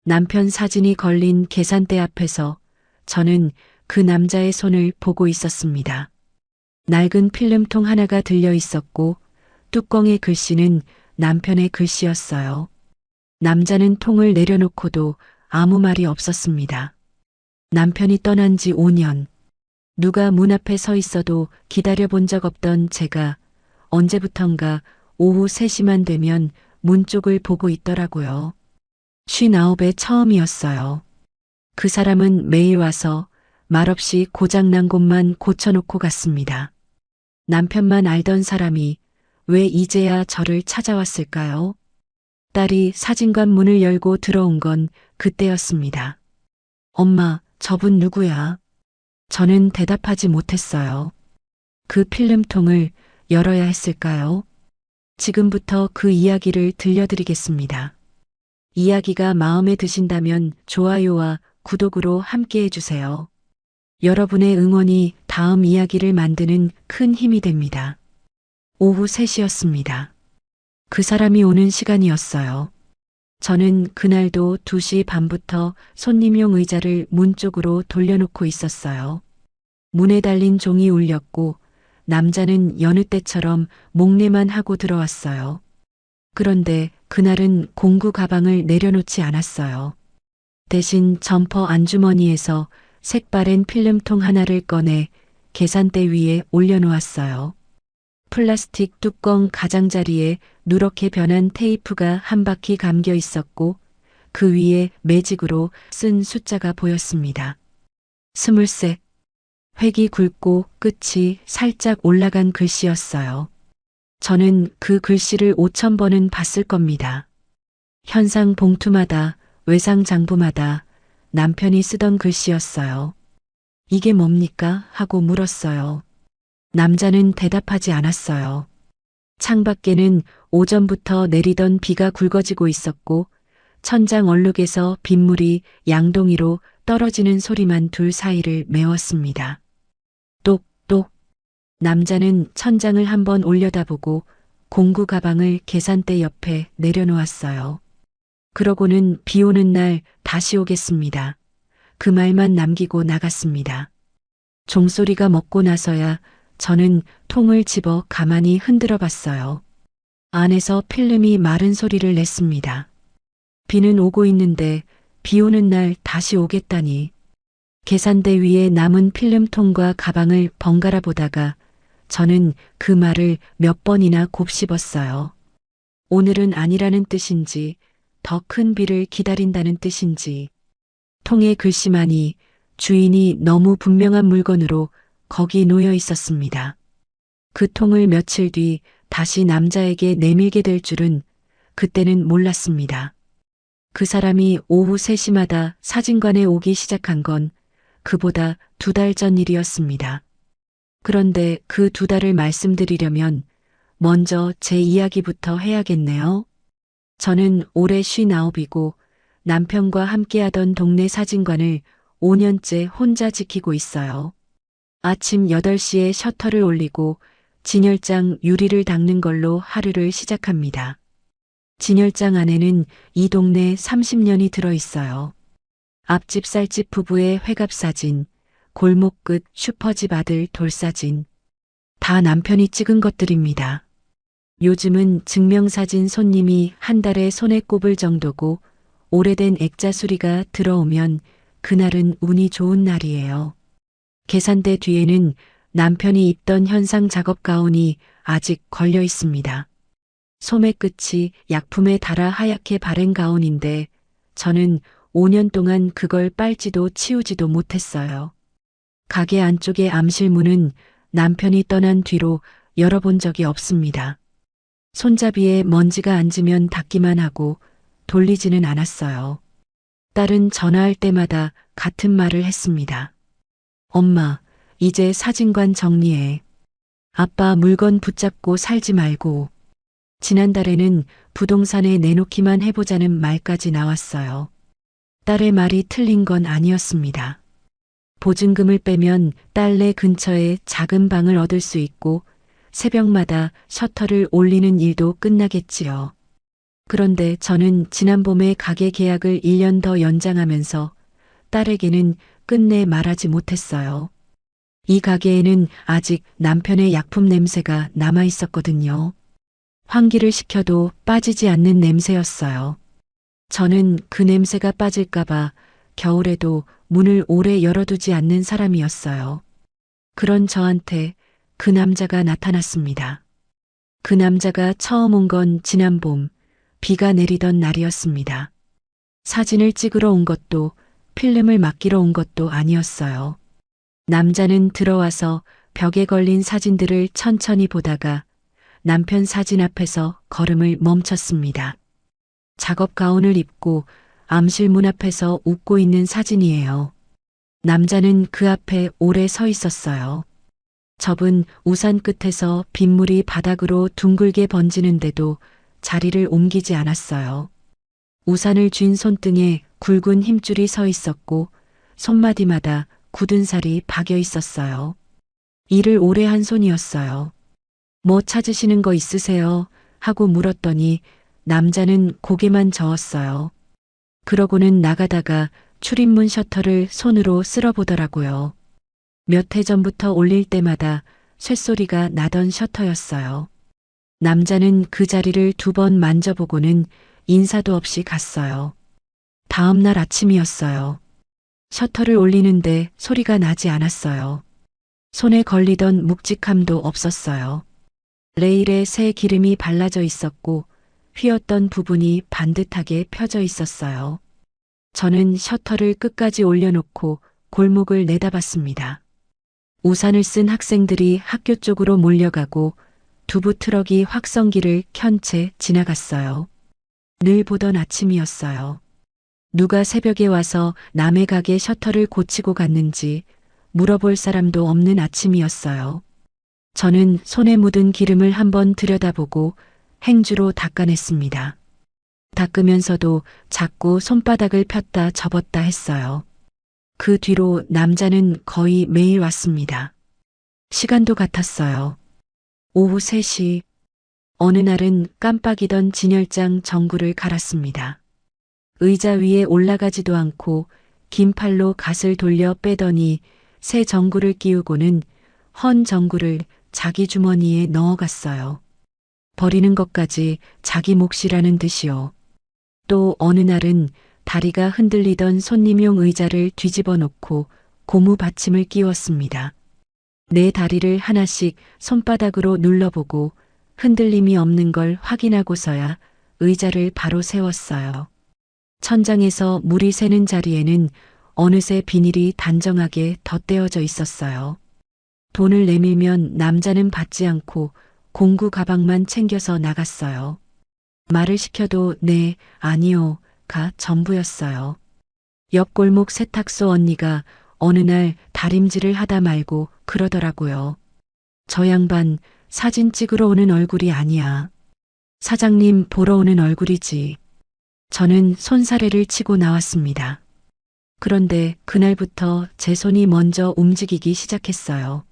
남편 사진이 걸린 계산대 앞에서 저는 그 남자의 손을 보고 있었습니다. 낡은 필름통 하나가 들려 있었고 뚜껑의 글씨는 남편의 글씨였어요. 남자는 통을 내려놓고도 아무 말이 없었습니다. 남편이 떠난 지 5년. 누가 문 앞에 서 있어도 기다려본 적 없던 제가 언제부턴가 오후 3시만 되면 문 쪽을 보고 있더라고요. 59에 처음이었어요. 그 사람은 매일 와서 말없이 고장난 곳만 고쳐놓고 갔습니다. 남편만 알던 사람이 왜 이제야 저를 찾아왔을까요? 딸이 사진관 문을 열고 들어온 건 그때였습니다. 엄마, 저분 누구야? 저는 대답하지 못했어요. 그 필름통을 열어야 했을까요? 지금부터 그 이야기를 들려드리겠습니다. 이야기가 마음에 드신다면 좋아요와 구독으로 함께 해주세요. 여러분의 응원이 다음 이야기를 만드는 큰 힘이 됩니다. 오후 3시였습니다. 그 사람이 오는 시간이었어요. 저는 그날도 2시 반부터 손님용 의자를 문 쪽으로 돌려놓고 있었어요. 문에 달린 종이 울렸고 남자는 여느 때처럼 목례만 하고 들어왔어요. 그런데 그날은 공구 가방을 내려놓지 않았어요. 대신 점퍼 안주머니에서 색바랜 필름통 하나를 꺼내 계산대 위에 올려놓았어요. 플라스틱 뚜껑 가장자리에 누렇게 변한 테이프가 한 바퀴 감겨 있었고 그 위에 매직으로 쓴 숫자가 보였습니다. 23. 획이 굵고 끝이 살짝 올라간 글씨였어요. 저는 그 글씨를 5,000번은 봤을 겁니다. 현상 봉투마다 외상 장부마다 남편이 쓰던 글씨였어요. 이게 뭡니까? 하고 물었어요. 남자는 대답하지 않았어요. 창밖에는 오전부터 내리던 비가 굵어지고 있었고 천장 얼룩에서 빗물이 양동이로 떨어지는 소리만 둘 사이를 메웠습니다. 똑똑. 남자는 천장을 한번 올려다보고 공구 가방을 계산대 옆에 내려놓았어요. 그러고는 비 오는 날 다시 오겠습니다. 그 말만 남기고 나갔습니다. 종소리가 먹고 나서야 저는 통을 집어 가만히 흔들어 봤어요. 안에서 필름이 마른 소리를 냈습니다. 비는 오고 있는데 비 오는 날 다시 오겠다니. 계산대 위에 남은 필름통과 가방을 번갈아 보다가 저는 그 말을 몇 번이나 곱씹었어요. 오늘은 아니라는 뜻인지 더 큰 비를 기다린다는 뜻인지. 통의 글씨만이 주인이 너무 분명한 물건으로 거기 놓여 있었습니다. 그 통을 며칠 뒤 다시 남자에게 내밀게 될 줄은 그때는 몰랐습니다. 그 사람이 오후 3시마다 사진관에 오기 시작한 건 그보다 2달 전 일이었습니다. 그런데 그 2달을 말씀드리려면 먼저 제 이야기부터 해야겠네요. 저는 올해 59이고 남편과 함께하던 동네 사진관을 5년째 혼자 지키고 있어요. 아침 8시에 셔터를 올리고 진열장 유리를 닦는 걸로 하루를 시작합니다. 진열장 안에는 이 동네 30년이 들어있어요. 앞집 쌀집 부부의 회갑사진, 골목 끝 슈퍼집 아들 돌사진. 다 남편이 찍은 것들입니다. 요즘은 증명사진 손님이 한 달에 손에 꼽을 정도고 오래된 액자 수리가 들어오면 그날은 운이 좋은 날이에요. 계산대 뒤에는 남편이 입던 현상 작업 가운이 아직 걸려 있습니다. 소매 끝이 약품에 달아 하얗게 바른 가운인데 저는 5년 동안 그걸 빨지도 치우지도 못했어요. 가게 안쪽의 암실문은 남편이 떠난 뒤로 열어본 적이 없습니다. 손잡이에 먼지가 앉으면 닫기만 하고 돌리지는 않았어요. 딸은 전화할 때마다 같은 말을 했습니다. 엄마, 이제 사진관 정리해. 아빠 물건 붙잡고 살지 말고. 지난달에는 부동산에 내놓기만 해보자는 말까지 나왔어요. 딸의 말이 틀린 건 아니었습니다. 보증금을 빼면 딸네 근처에 작은 방을 얻을 수 있고 새벽마다 셔터를 올리는 일도 끝나겠지요. 그런데 저는 지난 봄에 가게 계약을 1년 더 연장하면서 딸에게는 끝내 말하지 못했어요. 이 가게에는 아직 남편의 약품 냄새가 남아 있었거든요. 환기를 시켜도 빠지지 않는 냄새였어요. 저는 그 냄새가 빠질까봐 겨울에도 문을 오래 열어두지 않는 사람이었어요. 그런 저한테 그 남자가 나타났습니다. 그 남자가 처음 온 건 지난 봄, 비가 내리던 날이었습니다. 사진을 찍으러 온 것도 필름을 맡기러 온 것도 아니었어요. 남자는 들어와서 벽에 걸린 사진들을 천천히 보다가 남편 사진 앞에서 걸음을 멈췄습니다. 작업 가운을 입고 암실 문 앞에서 웃고 있는 사진이에요. 남자는 그 앞에 오래 서 있었어요. 접은 우산 끝에서 빗물이 바닥으로 둥글게 번지는데도 자리를 옮기지 않았어요. 우산을 쥔 손등에 굵은 힘줄이 서 있었고 손마디마다 굳은 살이 박여 있었어요. 일을 오래 한 손이었어요. 뭐 찾으시는 거 있으세요? 하고 물었더니 남자는 고개만 저었어요. 그러고는 나가다가 출입문 셔터를 손으로 쓸어보더라고요. 몇 해 전부터 올릴 때마다 쇳소리가 나던 셔터였어요. 남자는 그 자리를 2번 만져보고는 인사도 없이 갔어요. 다음 날 아침이었어요. 셔터를 올리는데 소리가 나지 않았어요. 손에 걸리던 묵직함도 없었어요. 레일에 새 기름이 발라져 있었고 휘었던 부분이 반듯하게 펴져 있었어요. 저는 셔터를 끝까지 올려놓고 골목을 내다봤습니다. 우산을 쓴 학생들이 학교 쪽으로 몰려가고 두부 트럭이 확성기를 켠 채 지나갔어요. 늘 보던 아침이었어요. 누가 새벽에 와서 남의 가게 셔터를 고치고 갔는지 물어볼 사람도 없는 아침이었어요. 저는 손에 묻은 기름을 한번 들여다보고 행주로 닦아냈습니다. 닦으면서도 자꾸 손바닥을 폈다 접었다 했어요. 그 뒤로 남자는 거의 매일 왔습니다. 시간도 같았어요. 오후 3시. 어느 날은 깜빡이던 진열장 전구를 갈았습니다. 의자 위에 올라가지도 않고 긴 팔로 갓을 돌려 빼더니 새 전구를 끼우고는 헌 전구를 자기 주머니에 넣어갔어요. 버리는 것까지 자기 몫이라는 듯이요. 또 어느 날은 다리가 흔들리던 손님용 의자를 뒤집어 놓고 고무 받침을 끼웠습니다. 내 다리를 하나씩 손바닥으로 눌러보고 흔들림이 없는 걸 확인하고서야 의자를 바로 세웠어요. 천장에서 물이 새는 자리에는 어느새 비닐이 단정하게 덧대어져 있었어요. 돈을 내밀면 남자는 받지 않고 공구 가방만 챙겨서 나갔어요. 말을 시켜도 네, 아니요, 가 전부였어요. 옆 골목 세탁소 언니가 어느 날 다림질을 하다 말고 그러더라고요. 저 양반 사진 찍으러 오는 얼굴이 아니야. 사장님 보러 오는 얼굴이지. 저는 손사래를 치고 나왔습니다. 그런데 그날부터 제 손이 먼저 움직이기 시작했어요.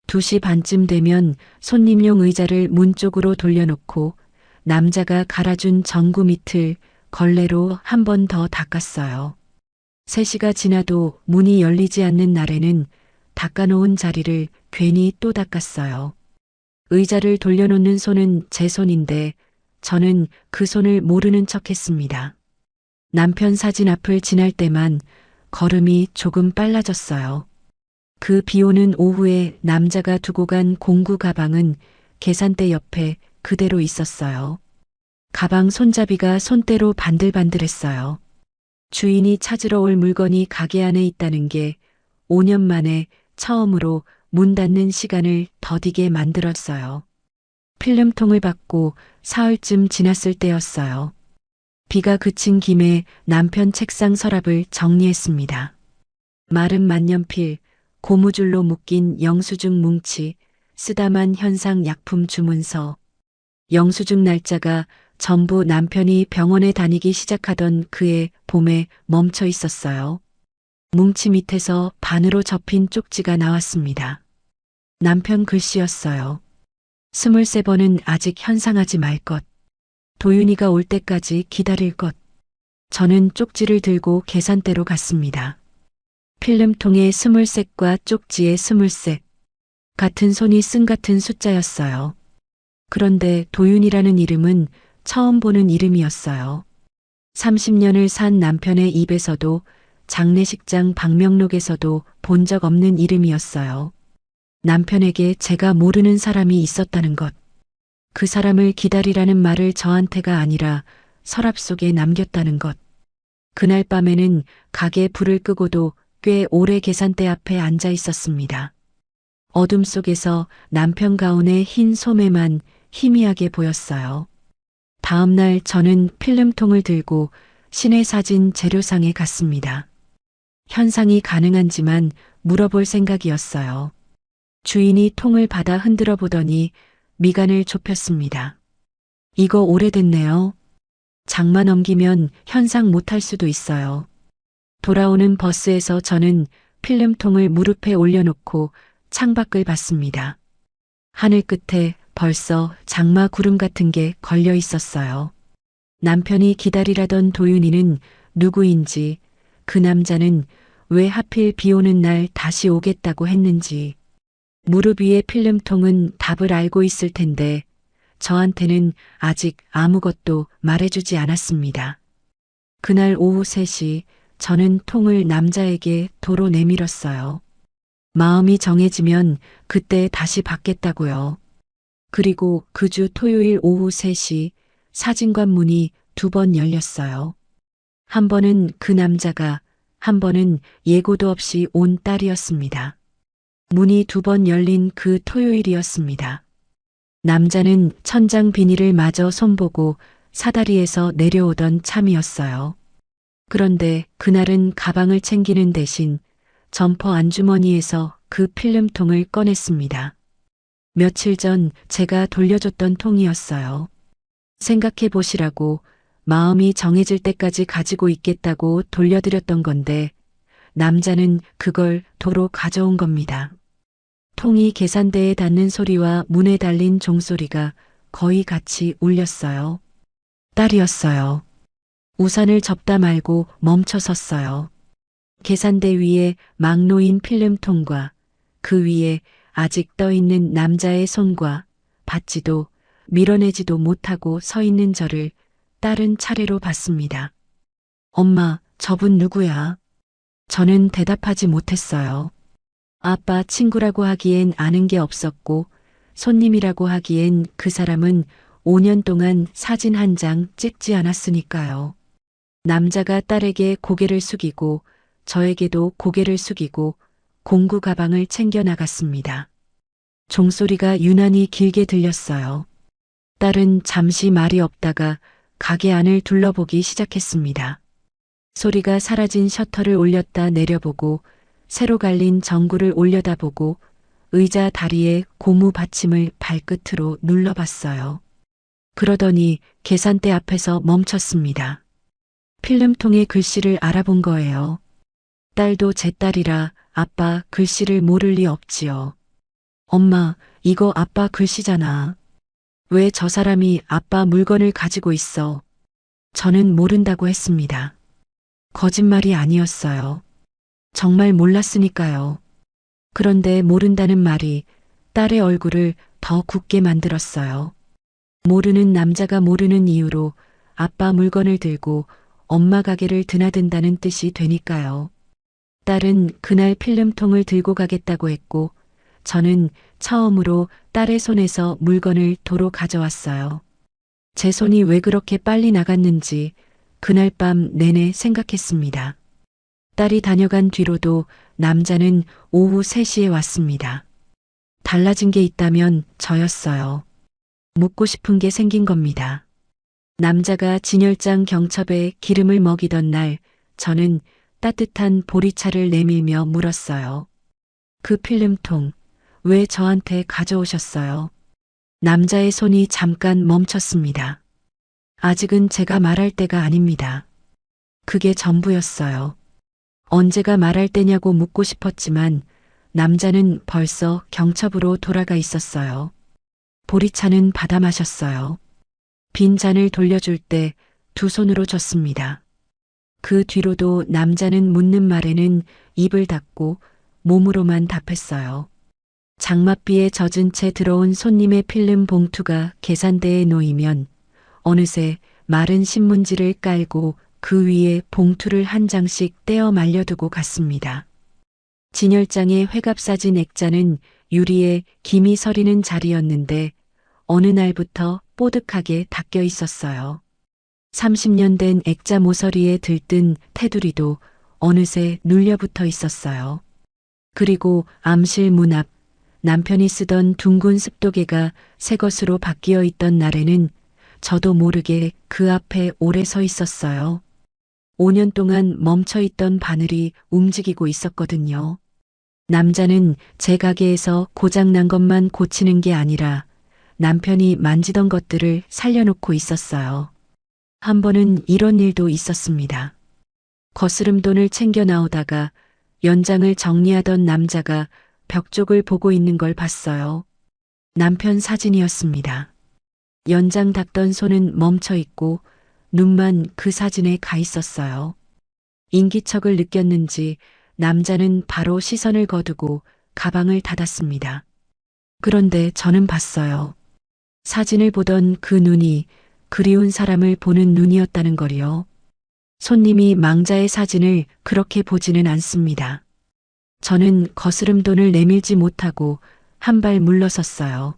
2시 반쯤 되면 손님용 의자를 문 쪽으로 돌려놓고 남자가 갈아준 전구 밑을 걸레로 한 번 더 닦았어요. 3시가 지나도 문이 열리지 않는 날에는 닦아놓은 자리를 괜히 또 닦았어요. 의자를 돌려놓는 손은 제 손인데 저는 그 손을 모르는 척했습니다. 남편 사진 앞을 지날 때만 걸음이 조금 빨라졌어요. 그 비오는 오후에 남자가 두고 간 공구 가방은 계산대 옆에 그대로 있었어요. 가방 손잡이가 손때로 반들반들했어요. 주인이 찾으러 올 물건이 가게 안에 있다는 게 5년 만에 처음으로 문 닫는 시간을 더디게 만들었어요. 필름통을 받고 사흘쯤 지났을 때였어요. 비가 그친 김에 남편 책상 서랍을 정리했습니다. 마른 만년필, 고무줄로 묶인 영수증 뭉치, 쓰다만 현상 약품 주문서. 영수증 날짜가 전부 남편이 병원에 다니기 시작하던 그해 봄에 멈춰 있었어요. 뭉치 밑에서 반으로 접힌 쪽지가 나왔습니다. 남편 글씨였어요. 23번은 아직 현상하지 말 것. 도윤이가 올 때까지 기다릴 것. 저는 쪽지를 들고 계산대로 갔습니다. 필름통에 20색과 쪽지에 20색. 같은 손이 쓴 같은 숫자였어요. 그런데 도윤이라는 이름은 처음 보는 이름이었어요. 30년을 산 남편의 입에서도 장례식장 방명록에서도 본 적 없는 이름이었어요. 남편에게 제가 모르는 사람이 있었다는 것. 그 사람을 기다리라는 말을 저한테가 아니라 서랍 속에 남겼다는 것. 그날 밤에는 가게 불을 끄고도 꽤 오래 계산대 앞에 앉아 있었습니다. 어둠 속에서 남편 가운의 흰 소매만 희미하게 보였어요. 다음 날 저는 필름통을 들고 신의 사진 재료상에 갔습니다. 현상이 가능한지만 물어볼 생각이었어요. 주인이 통을 받아 흔들어 보더니 미간을 좁혔습니다. 이거 오래됐네요. 장마 넘기면 현상 못할 수도 있어요. 돌아오는 버스에서 저는 필름통을 무릎에 올려놓고 창밖을 봤습니다. 하늘 끝에 벌써 장마 구름 같은 게 걸려 있었어요. 남편이 기다리라던 도윤이는 누구인지, 그 남자는 왜 하필 비 오는 날 다시 오겠다고 했는지, 무릎 위의 필름통은 답을 알고 있을 텐데 저한테는 아직 아무것도 말해주지 않았습니다. 그날 오후 3시 저는 통을 남자에게 도로 내밀었어요. 마음이 정해지면 그때 다시 받겠다고요. 그리고 그 주 토요일 오후 3시 사진관 문이 2번 열렸어요. 한 번은 그 남자가, 한 번은 예고도 없이 온 딸이었습니다. 문이 2번 열린 그 토요일이었습니다. 남자는 천장 비닐을 마저 손보고 사다리에서 내려오던 참이었어요. 그런데 그날은 가방을 챙기는 대신 점퍼 안주머니에서 그 필름통을 꺼냈습니다. 며칠 전 제가 돌려줬던 통이었어요. 생각해 보시라고 마음이 정해질 때까지 가지고 있겠다고 돌려드렸던 건데 남자는 그걸 도로 가져온 겁니다. 통이 계산대에 닿는 소리와 문에 달린 종소리가 거의 같이 울렸어요. 딸이었어요. 우산을 접다 말고 멈춰 섰어요. 계산대 위에 막 놓인 필름통과 그 위에 아직 떠있는 남자의 손과 받지도 밀어내지도 못하고 서 있는 저를 딸은 차례로 봤습니다. 엄마, 저분 누구야? 저는 대답하지 못했어요. 아빠 친구라고 하기엔 아는 게 없었고 손님이라고 하기엔 그 사람은 5년 동안 사진 한 장 찍지 않았으니까요. 남자가 딸에게 고개를 숙이고 저에게도 고개를 숙이고 공구 가방을 챙겨 나갔습니다. 종소리가 유난히 길게 들렸어요. 딸은 잠시 말이 없다가 가게 안을 둘러보기 시작했습니다. 소리가 사라진 셔터를 올렸다 내려보고 새로 갈린 전구를 올려다보고 의자 다리에 고무 받침을 발끝으로 눌러봤어요. 그러더니 계산대 앞에서 멈췄습니다. 필름통의 글씨를 알아본 거예요. 딸도 제 딸이라 아빠 글씨를 모를 리 없지요. 엄마, 이거 아빠 글씨잖아. 왜 저 사람이 아빠 물건을 가지고 있어? 저는 모른다고 했습니다. 거짓말이 아니었어요. 정말 몰랐으니까요. 그런데 모른다는 말이 딸의 얼굴을 더 굳게 만들었어요. 모르는 남자가 모르는 이유로 아빠 물건을 들고 엄마 가게를 드나든다는 뜻이 되니까요. 딸은 그날 필름통을 들고 가겠다고 했고 저는 처음으로 딸의 손에서 물건을 도로 가져왔어요. 제 손이 왜 그렇게 빨리 나갔는지 그날 밤 내내 생각했습니다. 딸이 다녀간 뒤로도 남자는 오후 3시에 왔습니다. 달라진 게 있다면 저였어요. 묻고 싶은 게 생긴 겁니다. 남자가 진열장 경첩에 기름을 먹이던 날 저는 따뜻한 보리차를 내밀며 물었어요. 그 필름통 왜 저한테 가져오셨어요? 남자의 손이 잠깐 멈췄습니다. 아직은 제가 말할 때가 아닙니다. 그게 전부였어요. 언제가 말할 때냐고 묻고 싶었지만 남자는 벌써 경첩으로 돌아가 있었어요. 보리차는 받아 마셨어요. 빈 잔을 돌려줄 때 두 손으로 줬습니다. 그 뒤로도 남자는 묻는 말에는 입을 닫고 몸으로만 답했어요. 장맛비에 젖은 채 들어온 손님의 필름 봉투가 계산대에 놓이면 어느새 마른 신문지를 깔고 그 위에 봉투를 한 장씩 떼어 말려두고 갔습니다. 진열장의 회갑사진 액자는 유리에 김이 서리는 자리였는데 어느 날부터 뽀득하게 닦여 있었어요. 30년 된 액자 모서리에 들뜬 테두리도 어느새 눌려붙어 있었어요. 그리고 암실 문 앞 남편이 쓰던 둥근 습도계가 새 것으로 바뀌어 있던 날에는 저도 모르게 그 앞에 오래 서 있었어요. 5년 동안 멈춰 있던 바늘이 움직이고 있었거든요. 남자는 제 가게에서 고장난 것만 고치는 게 아니라 남편이 만지던 것들을 살려놓고 있었어요. 한 번은 이런 일도 있었습니다. 거스름돈을 챙겨 나오다가 연장을 정리하던 남자가 벽 쪽을 보고 있는 걸 봤어요. 남편 사진이었습니다. 연장 닦던 손은 멈춰 있고 눈만 그 사진에 가 있었어요. 인기척을 느꼈는지 남자는 바로 시선을 거두고 가방을 닫았습니다. 그런데 저는 봤어요. 사진을 보던 그 눈이 그리운 사람을 보는 눈이었다는 걸요. 손님이 망자의 사진을 그렇게 보지는 않습니다. 저는 거스름돈을 내밀지 못하고 한 발 물러섰어요.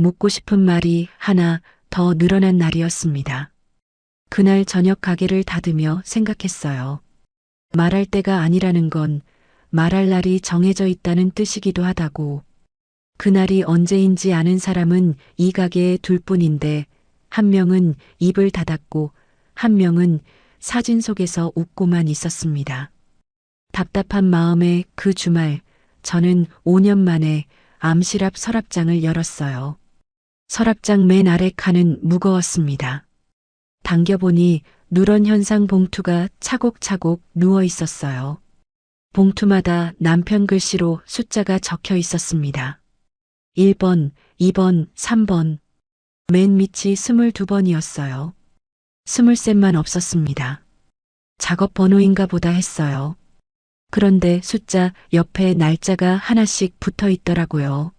묻고 싶은 말이 하나 더 늘어난 날이었습니다. 그날 저녁 가게를 닫으며 생각했어요. 말할 때가 아니라는 건 말할 날이 정해져 있다는 뜻이기도 하다고. 그날이 언제인지 아는 사람은 이 가게에 둘 뿐인데 한 명은 입을 닫았고 한 명은 사진 속에서 웃고만 있었습니다. 답답한 마음에 그 주말 저는 5년 만에 암실 앞 서랍장을 열었어요. 서랍장 맨 아래 칸은 무거웠습니다. 당겨보니 누런 현상 봉투가 차곡차곡 누워 있었어요. 봉투마다 남편 글씨로 숫자가 적혀 있었습니다. 1번, 2번, 3번. 맨 밑이 22번이었어요. 23만 없었습니다. 작업 번호인가 보다 했어요. 그런데 숫자 옆에 날짜가 하나씩 붙어 있더라고요.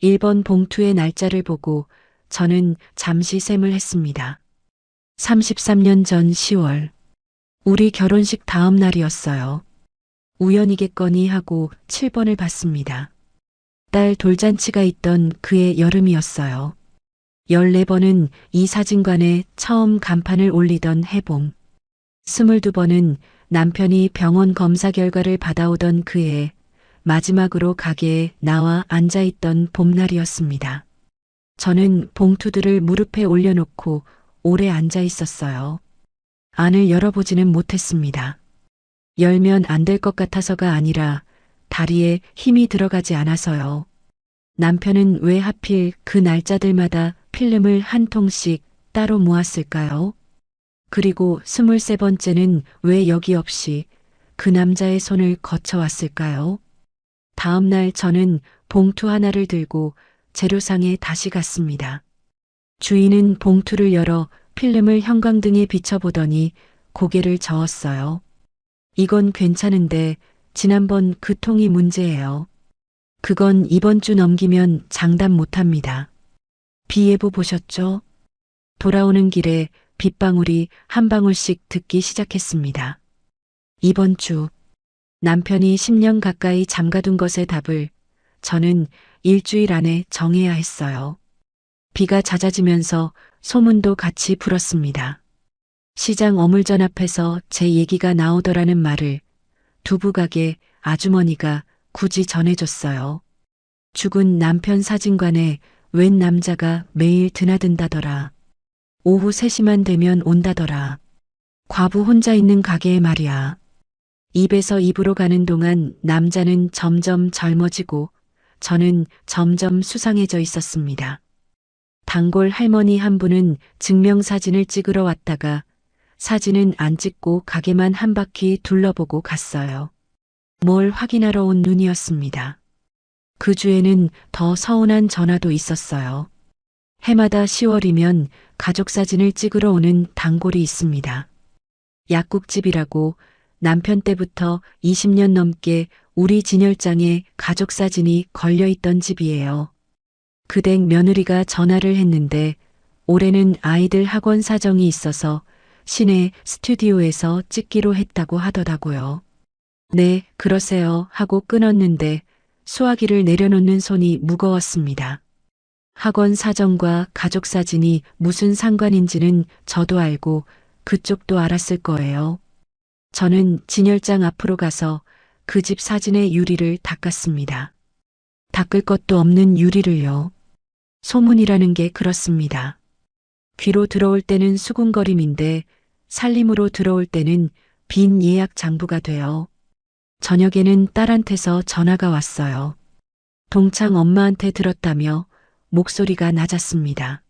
1번 봉투의 날짜를 보고 저는 잠시 셈을 했습니다. 33년 전 10월. 우리 결혼식 다음 날이었어요. 우연이겠거니 하고 7번을 봤습니다. 딸 돌잔치가 있던 그해 여름이었어요. 14번은 이 사진관에 처음 간판을 올리던 해봄. 22번은 남편이 병원 검사 결과를 받아오던 그해 마지막으로 가게에 나와 앉아있던 봄날이었습니다. 저는 봉투들을 무릎에 올려놓고 오래 앉아 있었어요. 안을 열어보지는 못했습니다. 열면 안 될 것 같아서가 아니라 다리에 힘이 들어가지 않아서요. 남편은 왜 하필 그 날짜들마다 필름을 한 통씩 따로 모았을까요? 그리고 23번째는 왜 여기 없이 그 남자의 손을 거쳐왔을까요? 다음 날 저는 봉투 하나를 들고 재료상에 다시 갔습니다. 주인은 봉투를 열어 필름을 형광등에 비춰보더니 고개를 저었어요. 이건 괜찮은데 지난번 그 통이 문제예요. 그건 이번 주 넘기면 장담 못합니다. 비 예보 보셨죠? 돌아오는 길에 빗방울이 한 방울씩 듣기 시작했습니다. 이번 주 남편이 10년 가까이 잠가둔 것의 답을 저는 일주일 안에 정해야 했어요. 비가 잦아지면서 소문도 같이 불었습니다. 시장 어물전 앞에서 제 얘기가 나오더라는 말을 두부가게 아주머니가 굳이 전해줬어요. 죽은 남편 사진관에 웬 남자가 매일 드나든다더라. 오후 3시만 되면 온다더라. 과부 혼자 있는 가게에 말이야. 입에서 입으로 가는 동안 남자는 점점 젊어지고 저는 점점 수상해져 있었습니다. 단골 할머니 한 분은 증명사진을 찍으러 왔다가 사진은 안 찍고 가게만 한 바퀴 둘러보고 갔어요. 뭘 확인하러 온 눈이었습니다. 그 주에는 더 서운한 전화도 있었어요. 해마다 10월이면 가족 사진을 찍으러 오는 단골이 있습니다. 약국집이라고 남편 때부터 20년 넘게 우리 진열장에 가족 사진이 걸려 있던 집이에요. 그댁 며느리가 전화를 했는데 올해는 아이들 학원 사정이 있어서 시내 스튜디오에서 찍기로 했다고 하더라고요. 네, 그러세요 하고 끊었는데 수화기를 내려놓는 손이 무거웠습니다. 학원 사정과 가족 사진이 무슨 상관인지는 저도 알고 그쪽도 알았을 거예요. 저는 진열장 앞으로 가서 그 집 사진의 유리를 닦았습니다. 닦을 것도 없는 유리를요. 소문이라는 게 그렇습니다. 귀로 들어올 때는 수군거림인데 살림으로 들어올 때는 빈 예약 장부가 돼요. 저녁에는 딸한테서 전화가 왔어요. 동창 엄마한테 들었다며 목소리가 낮았습니다.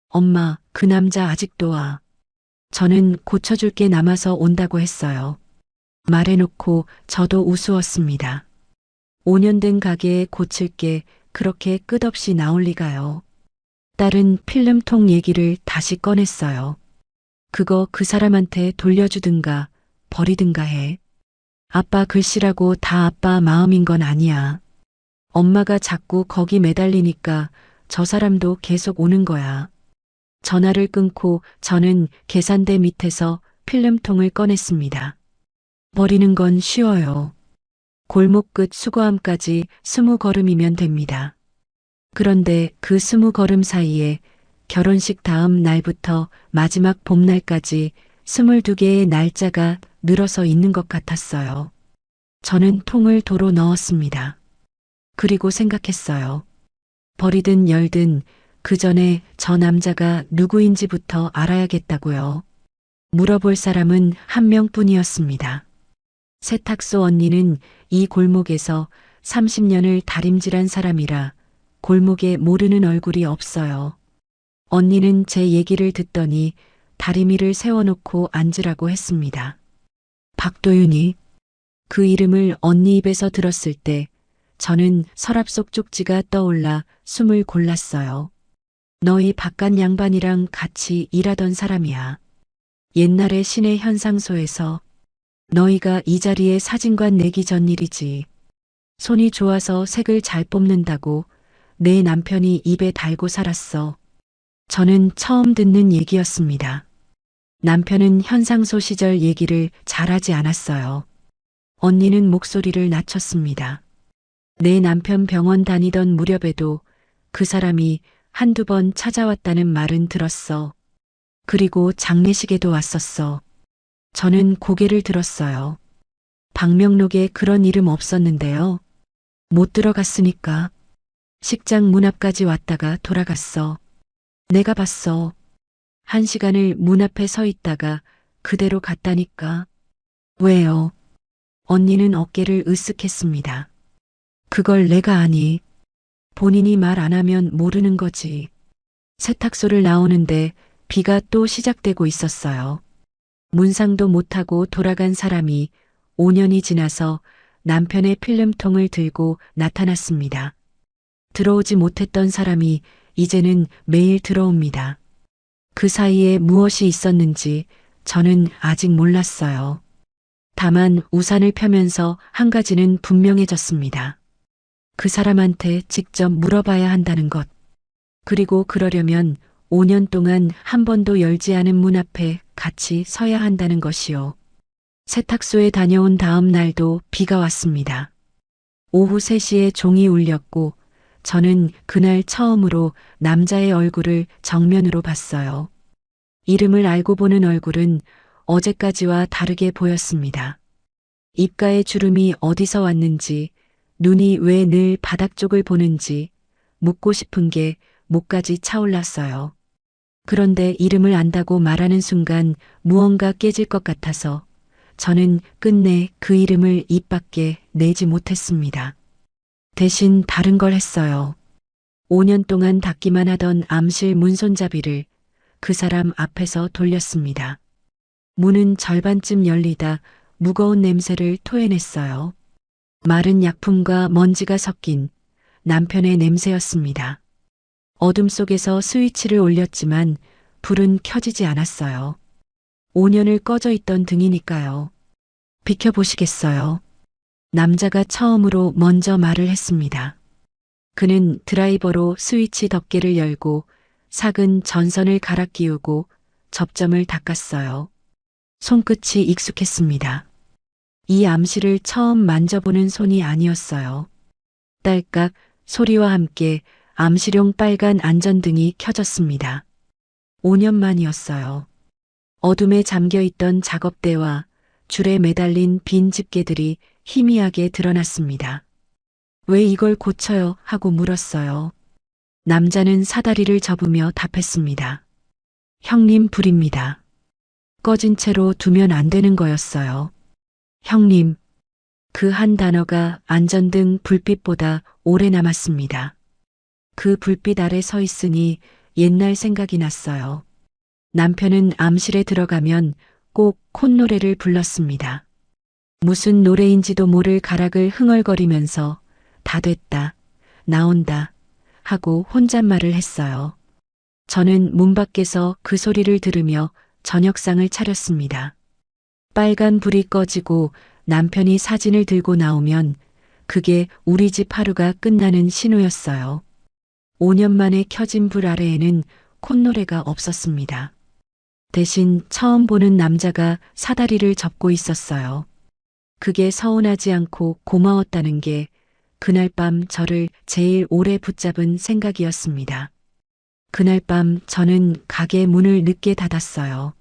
엄마, 그 남자 아직도 와. 저는 고쳐줄 게 남아서 온다고 했어요. 말해놓고 저도 우스웠습니다. 5년 된 가게에 고칠 게 그렇게 끝없이 나올 리가요. 딸은 필름통 얘기를 다시 꺼냈어요. 그거 그 사람한테 돌려주든가 버리든가 해. 아빠 글씨라고 다 아빠 마음인 건 아니야. 엄마가 자꾸 거기 매달리니까 저 사람도 계속 오는 거야. 전화를 끊고 저는 계산대 밑에서 필름통을 꺼냈습니다. 버리는 건 쉬워요. 골목 끝 수거함까지 20걸음이면 됩니다. 그런데 그 20걸음 사이에 결혼식 다음 날부터 마지막 봄날까지 22개의 날짜가 늘어서 있는 것 같았어요. 저는 통을 도로 넣었습니다. 그리고 생각했어요. 버리든 열든 그 전에 저 남자가 누구인지부터 알아야겠다고요. 물어볼 사람은 한 명뿐이었습니다. 세탁소 언니는 이 골목에서 30년을 다림질한 사람이라 골목에 모르는 얼굴이 없어요. 언니는 제 얘기를 듣더니 다리미를 세워놓고 앉으라고 했습니다. 박도윤이 그 이름을 언니 입에서 들었을 때 저는 서랍 속 쪽지가 떠올라 숨을 골랐어요. 너희 바깥 양반이랑 같이 일하던 사람이야. 옛날에 시내 현상소에서 너희가 이 자리에 사진관 내기 전 일이지. 손이 좋아서 색을 잘 뽑는다고 내 남편이 입에 달고 살았어. 저는 처음 듣는 얘기였습니다. 남편은 현상소 시절 얘기를 잘하지 않았어요. 언니는 목소리를 낮췄습니다. 내 남편 병원 다니던 무렵에도 그 사람이 한두 번 찾아왔다는 말은 들었어. 그리고 장례식에도 왔었어. 저는 고개를 들었어요. 방명록에 그런 이름 없었는데요. 못 들어갔으니까. 식장 문 앞까지 왔다가 돌아갔어. 내가 봤어. 1시간을 문 앞에 서 있다가 그대로 갔다니까. 왜요? 언니는 어깨를 으쓱했습니다. 그걸 내가 아니. 본인이 말 안 하면 모르는 거지. 세탁소를 나오는데 비가 또 시작되고 있었어요. 문상도 못하고 돌아간 사람이 5년이 지나서 남편의 필름통을 들고 나타났습니다. 들어오지 못했던 사람이 이제는 매일 들어옵니다. 그 사이에 무엇이 있었는지 저는 아직 몰랐어요. 다만 우산을 펴면서 한 가지는 분명해졌습니다. 그 사람한테 직접 물어봐야 한다는 것. 그리고 그러려면 5년 동안 한 번도 열지 않은 문 앞에 같이 서야 한다는 것이요. 세탁소에 다녀온 다음 날도 비가 왔습니다. 오후 3시에 종이 울렸고 저는 그날 처음으로 남자의 얼굴을 정면으로 봤어요. 이름을 알고 보는 얼굴은 어제까지와 다르게 보였습니다. 입가에 주름이 어디서 왔는지, 눈이 왜 늘 바닥 쪽을 보는지 묻고 싶은 게 목까지 차올랐어요. 그런데 이름을 안다고 말하는 순간 무언가 깨질 것 같아서 저는 끝내 그 이름을 입 밖에 내지 못했습니다. 대신 다른 걸 했어요. 5년 동안 닫기만 하던 암실 문 손잡이를 그 사람 앞에서 돌렸습니다. 문은 절반쯤 열리다 무거운 냄새를 토해냈어요. 마른 약품과 먼지가 섞인 남편의 냄새였습니다. 어둠 속에서 스위치를 올렸지만 불은 켜지지 않았어요. 5년을 꺼져 있던 등이니까요. 비켜보시겠어요? 남자가 처음으로 먼저 말을 했습니다. 그는 드라이버로 스위치 덮개를 열고 삭은 전선을 갈아 끼우고 접점을 닦았어요. 손끝이 익숙했습니다. 이 암실을 처음 만져보는 손이 아니었어요. 딸깍 소리와 함께 암실용 빨간 안전등이 켜졌습니다. 5년 만이었어요. 어둠에 잠겨있던 작업대와 줄에 매달린 빈 집게들이 희미하게 드러났습니다. 왜 이걸 고쳐요? 하고 물었어요. 남자는 사다리를 접으며 답했습니다. 형님 불입니다. 꺼진 채로 두면 안 되는 거였어요. 형님. 그 한 단어가 안전등 불빛보다 오래 남았습니다. 그 불빛 아래 서 있으니 옛날 생각이 났어요. 남편은 암실에 들어가면 꼭 콧노래를 불렀습니다. 무슨 노래인지도 모를 가락을 흥얼거리면서 다 됐다, 나온다 하고 혼잣말을 했어요. 저는 문 밖에서 그 소리를 들으며 저녁상을 차렸습니다. 빨간 불이 꺼지고 남편이 사진을 들고 나오면 그게 우리 집 하루가 끝나는 신호였어요. 5년 만에 켜진 불 아래에는 콧노래가 없었습니다. 대신 처음 보는 남자가 사다리를 접고 있었어요. 그게 서운하지 않고 고마웠다는 게 그날 밤 저를 제일 오래 붙잡은 생각이었습니다. 그날 밤 저는 가게 문을 늦게 닫았어요.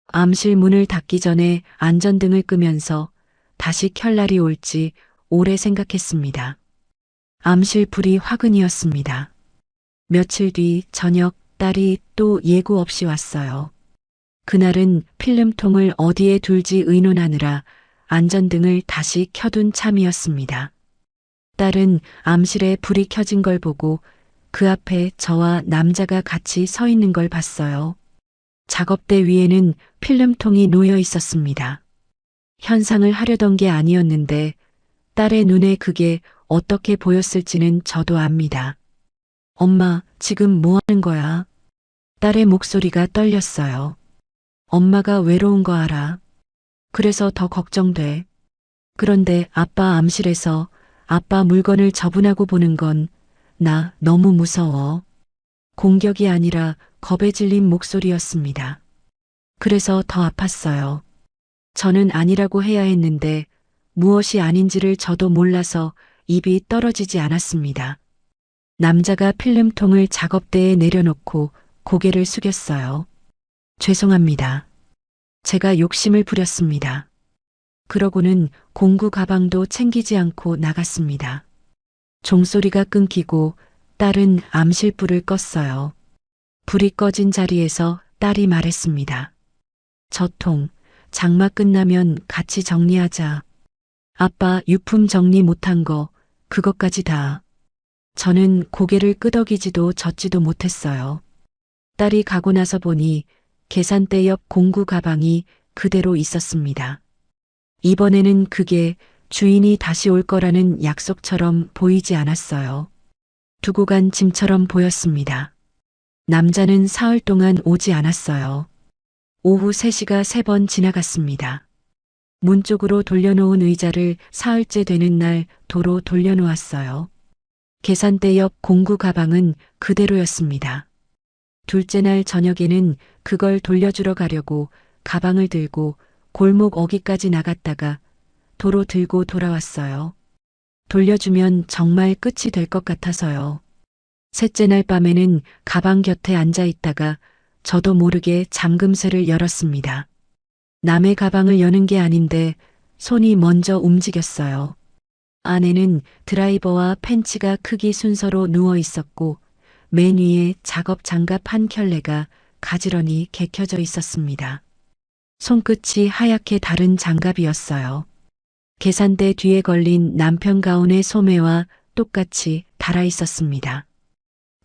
암실 문을 닫기 전에 안전등을 끄면서 다시 켤 날이 올지 오래 생각했습니다. 암실 불이 화근이었습니다. 며칠 뒤 저녁 딸이 또 예고 없이 왔어요. 그날은 필름통을 어디에 둘지 의논하느라 안전등을 다시 켜둔 참이었습니다. 딸은 암실에 불이 켜진 걸 보고 그 앞에 저와 남자가 같이 서 있는 걸 봤어요. 작업대 위에는 필름통이 놓여 있었습니다. 현상을 하려던 게 아니었는데 딸의 눈에 그게 어떻게 보였을지는 저도 압니다. 엄마, 지금 뭐 하는 거야? 딸의 목소리가 떨렸어요. 엄마가 외로운 거 알아. 그래서 더 걱정돼. 그런데 아빠 암실에서 아빠 물건을 처분하고 보는 건 나 너무 무서워. 공격이 아니라 겁에 질린 목소리였습니다. 그래서 더 아팠어요. 저는 아니라고 해야 했는데 무엇이 아닌지를 저도 몰라서 입이 떨어지지 않았습니다. 남자가 필름통을 작업대에 내려놓고 고개를 숙였어요. 죄송합니다. 제가 욕심을 부렸습니다. 그러고는 공구 가방도 챙기지 않고 나갔습니다. 종소리가 끊기고 딸은 암실불을 껐어요. 불이 꺼진 자리에서 딸이 말했습니다. 저 통, 장마 끝나면 같이 정리하자. 아빠 유품 정리 못한 거, 그것까지 다. 저는 고개를 끄덕이지도 젓지도 못했어요. 딸이 가고 나서 보니 계산대 옆 공구 가방이 그대로 있었습니다. 이번에는 그게 주인이 다시 올 거라는 약속처럼 보이지 않았어요. 두고 간 짐처럼 보였습니다. 남자는 사흘 동안 오지 않았어요. 오후 3시가 3번 지나갔습니다. 문 쪽으로 돌려놓은 의자를 사흘째 되는 날 도로 돌려놓았어요. 계산대 옆 공구 가방은 그대로였습니다. 둘째 날 저녁에는 그걸 돌려주러 가려고 가방을 들고 골목 어귀까지 나갔다가 도로 들고 돌아왔어요. 돌려주면 정말 끝이 될 것 같아서요. 셋째 날 밤에는 가방 곁에 앉아 있다가 저도 모르게 잠금쇠를 열었습니다. 남의 가방을 여는 게 아닌데 손이 먼저 움직였어요. 안에는 드라이버와 펜치가 크기 순서로 누워 있었고 맨 위에 작업 장갑 한 켤레가 가지런히 개켜져 있었습니다. 손끝이 하얗게 다른 장갑이었어요. 계산대 뒤에 걸린 남편 가운의 소매와 똑같이 달아 있었습니다.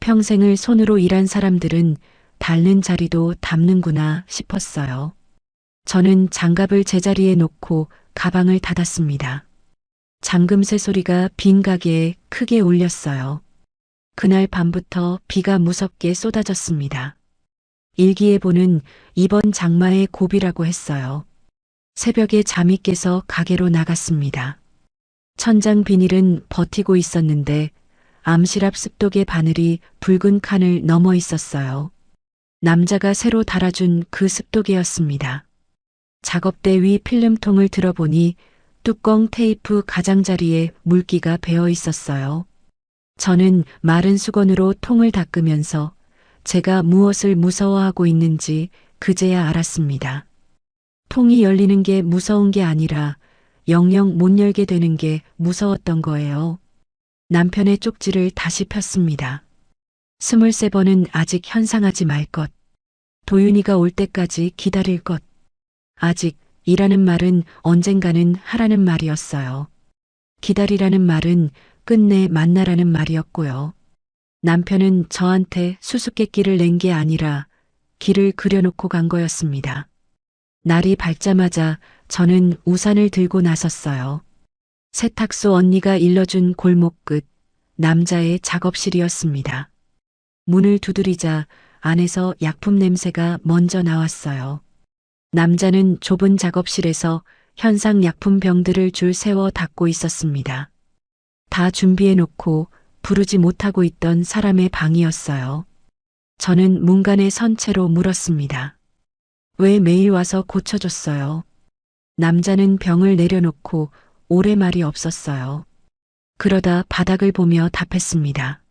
평생을 손으로 일한 사람들은 닳는 자리도 닮는구나 싶었어요. 저는 장갑을 제자리에 놓고 가방을 닫았습니다. 잠금쇠 소리가 빈 가게에 크게 울렸어요. 그날 밤부터 비가 무섭게 쏟아졌습니다. 일기예보는 이번 장마의 고비라고 했어요. 새벽에 잠이 깨서 가게로 나갔습니다. 천장 비닐은 버티고 있었는데 암실 앞 습독의 바늘이 붉은 칸을 넘어 있었어요. 남자가 새로 달아준 그 습독이었습니다. 작업대 위 필름통을 들어보니 뚜껑 테이프 가장자리에 물기가 배어 있었어요. 저는 마른 수건으로 통을 닦으면서 제가 무엇을 무서워하고 있는지 그제야 알았습니다. 통이 열리는 게 무서운 게 아니라 영영 못 열게 되는 게 무서웠던 거예요. 남편의 쪽지를 다시 폈습니다. 23번은 아직 현상하지 말 것. 도윤이가 올 때까지 기다릴 것. 아직 이라는 말은 언젠가는 하라는 말이었어요. 기다리라는 말은 끝내 만나라는 말이었고요. 남편은 저한테 수수께끼를 낸 게 아니라 길을 그려놓고 간 거였습니다. 날이 밝자마자 저는 우산을 들고 나섰어요. 세탁소 언니가 일러준 골목 끝 남자의 작업실이었습니다. 문을 두드리자 안에서 약품 냄새가 먼저 나왔어요. 남자는 좁은 작업실에서 현상 약품 병들을 줄 세워 닦고 있었습니다. 다 준비해놓고 부르지 못하고 있던 사람의 방이었어요. 저는 문간에 선 채로 물었습니다. 왜 매일 와서 고쳐줬어요? 남자는 병을 내려놓고 오래 말이 없었어요. 그러다 바닥을 보며 답했습니다.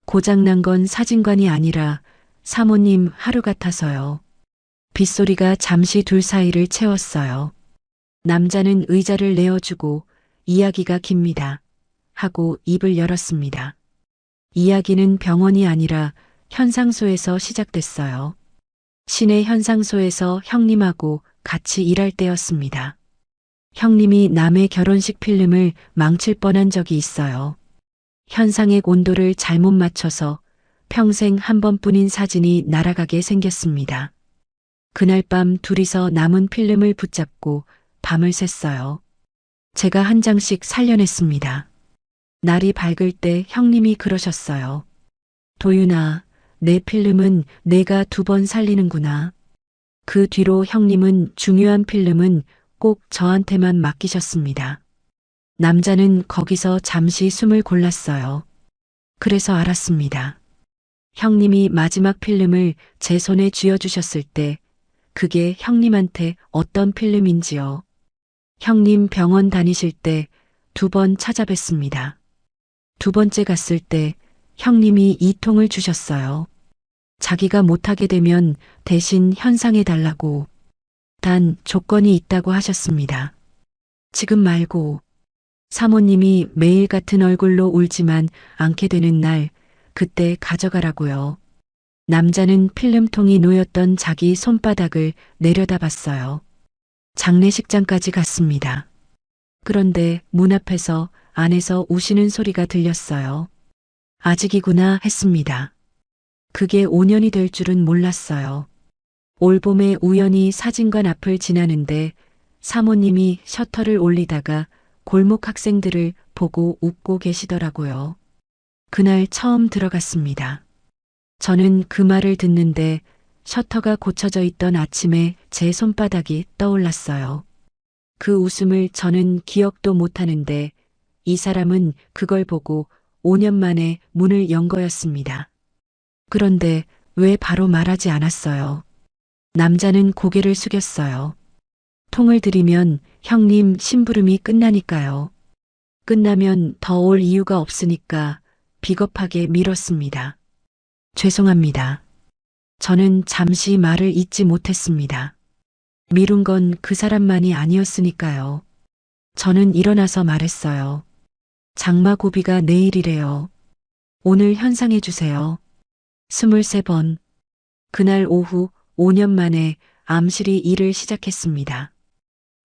고장난 건 사진관이 아니라 사모님 하루 같아서요. 빗소리가 잠시 둘 사이를 채웠어요. 남자는 의자를 내어주고 이야기가 깁니다. 하고 입을 열었습니다. 이야기는 병원이 아니라 현상소에서 시작됐어요. 시내 현상소에서 형님하고 같이 일할 때였습니다. 형님이 남의 결혼식 필름을 망칠 뻔한 적이 있어요. 현상의 온도를 잘못 맞춰서 평생 한 번뿐인 사진이 날아가게 생겼습니다. 그날 밤 둘이서 남은 필름을 붙잡고 밤을 샜어요. 제가 한 장씩 살려냈습니다. 날이 밝을 때 형님이 그러셨어요. 도윤아, 내 필름은 내가 2번 살리는구나. 그 뒤로 형님은 중요한 필름은 꼭 저한테만 맡기셨습니다. 남자는 거기서 잠시 숨을 골랐어요. 그래서 알았습니다. 형님이 마지막 필름을 제 손에 쥐어주셨을 때 그게 형님한테 어떤 필름인지요. 형님 병원 다니실 때 2번 찾아뵀습니다. 2번째 갔을 때 형님이 2통을 주셨어요. 자기가 못하게 되면 대신 현상해달라고. 단 조건이 있다고 하셨습니다. 지금 말고. 사모님이 매일 같은 얼굴로 울지만 않게 되는 날, 그때 가져가라고요. 남자는 필름통이 놓였던 자기 손바닥을 내려다봤어요. 장례식장까지 갔습니다. 그런데 문 앞에서 안에서 우시는 소리가 들렸어요. 아직이구나 했습니다. 그게 5년이 될 줄은 몰랐어요. 올봄에 우연히 사진관 앞을 지나는데 사모님이 셔터를 올리다가 골목 학생들을 보고 웃고 계시더라고요. 그날 처음 들어갔습니다. 저는 그 말을 듣는데 셔터가 고쳐져 있던 아침에 제 손바닥이 떠올랐어요. 그 웃음을 저는 기억도 못하는데 이 사람은 그걸 보고 5년 만에 문을 연 거였습니다. 그런데 왜 바로 말하지 않았어요? 남자는 고개를 숙였어요. 통을 들이면 형님 심부름이 끝나니까요. 끝나면 더 올 이유가 없으니까 비겁하게 미뤘습니다. 죄송합니다. 저는 잠시 말을 잇지 못했습니다. 미룬 건 그 사람만이 아니었으니까요. 저는 일어나서 말했어요. 장마 고비가 내일이래요. 오늘 현상해 주세요. 23번. 그날 오후 5년 만에 암실이 일을 시작했습니다.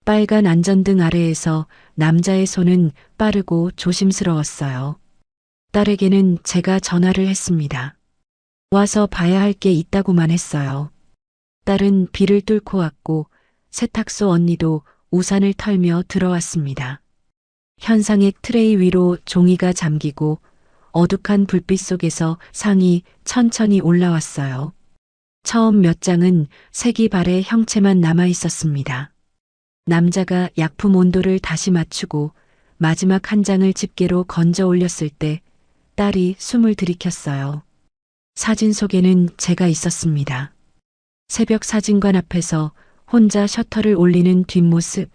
빨간 안전등 아래에서 남자의 손은 빠르고 조심스러웠어요. 딸에게는 제가 전화를 했습니다. 와서 봐야 할 게 있다고만 했어요. 딸은 비를 뚫고 왔고 세탁소 언니도 우산을 털며 들어왔습니다. 현상액 트레이 위로 종이가 잠기고 어둑한 불빛 속에서 상이 천천히 올라왔어요. 처음 몇 장은 색이 바래 형체만 남아 있었습니다. 남자가 약품 온도를 다시 맞추고 마지막 한 장을 집게로 건져 올렸을 때 딸이 숨을 들이켰어요. 사진 속에는 제가 있었습니다. 새벽 사진관 앞에서 혼자 셔터를 올리는 뒷모습.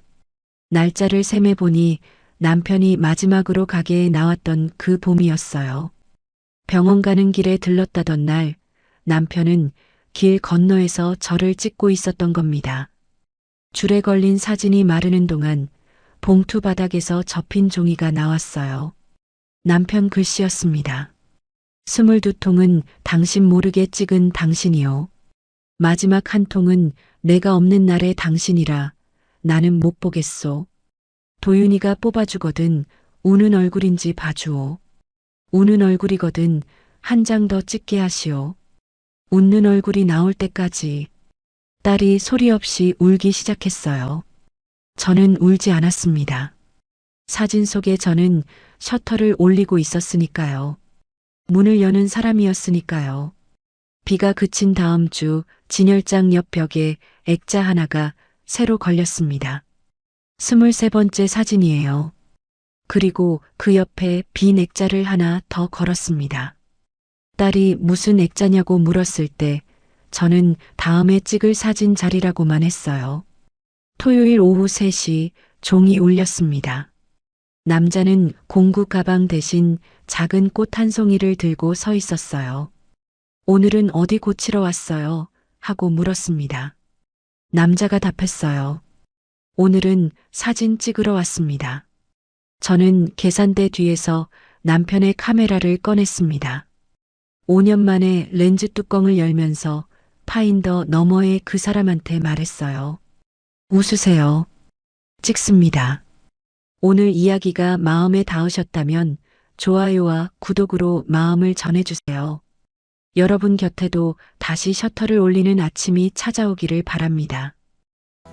날짜를 셈해 보니 남편이 마지막으로 가게에 나왔던 그 봄이었어요. 병원 가는 길에 들렀다던 날 남편은 길 건너에서 저를 찍고 있었던 겁니다. 줄에 걸린 사진이 마르는 동안 봉투 바닥에서 접힌 종이가 나왔어요. 남편 글씨였습니다. 22통은 당신 모르게 찍은 당신이요. 마지막 한 통은 내가 없는 날의 당신이라 나는 못 보겠소. 도윤이가 뽑아주거든 우는 얼굴인지 봐주오. 우는 얼굴이거든 한 장 더 찍게 하시오. 웃는 얼굴이 나올 때까지. 딸이 소리 없이 울기 시작했어요. 저는 울지 않았습니다. 사진 속에 저는 셔터를 올리고 있었으니까요. 문을 여는 사람이었으니까요. 비가 그친 다음 주 진열장 옆 벽에 액자 하나가 새로 걸렸습니다. 23번째 사진이에요. 그리고 그 옆에 빈 액자를 하나 더 걸었습니다. 딸이 무슨 액자냐고 물었을 때 저는 다음에 찍을 사진 자리라고만 했어요. 토요일 오후 3시 종이 울렸습니다. 남자는 공구 가방 대신 작은 꽃 한 송이를 들고 서 있었어요. 오늘은 어디 고치러 왔어요? 하고 물었습니다. 남자가 답했어요. 오늘은 사진 찍으러 왔습니다. 저는 계산대 뒤에서 남편의 카메라를 꺼냈습니다. 5년 만에 렌즈 뚜껑을 열면서 파인더 너머의 그 사람한테 말했어요. 웃으세요. 찍습니다. 오늘 이야기가 마음에 닿으셨다면 좋아요와 구독으로 마음을 전해주세요. 여러분 곁에도 다시 셔터를 올리는 아침이 찾아오기를 바랍니다.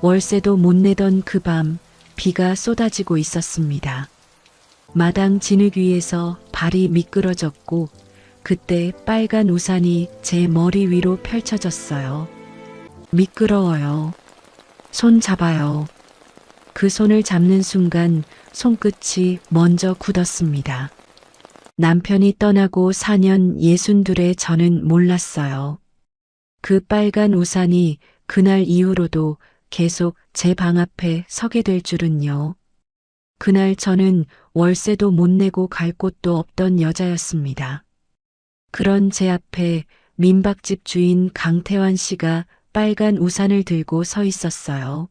월세도 못 내던 그 밤 비가 쏟아지고 있었습니다. 마당 진흙 위에서 발이 미끄러졌고 그때 빨간 우산이 제 머리 위로 펼쳐졌어요. 미끄러워요. 손 잡아요. 그 손을 잡는 순간 손끝이 먼저 굳었습니다. 남편이 떠나고 4년 62에 저는 몰랐어요. 그 빨간 우산이 그날 이후로도 계속 제 방 앞에 서게 될 줄은요. 그날 저는 월세도 못 내고 갈 곳도 없던 여자였습니다. 그런 제 앞에 민박집 주인 강태환 씨가 빨간 우산을 들고 서 있었어요.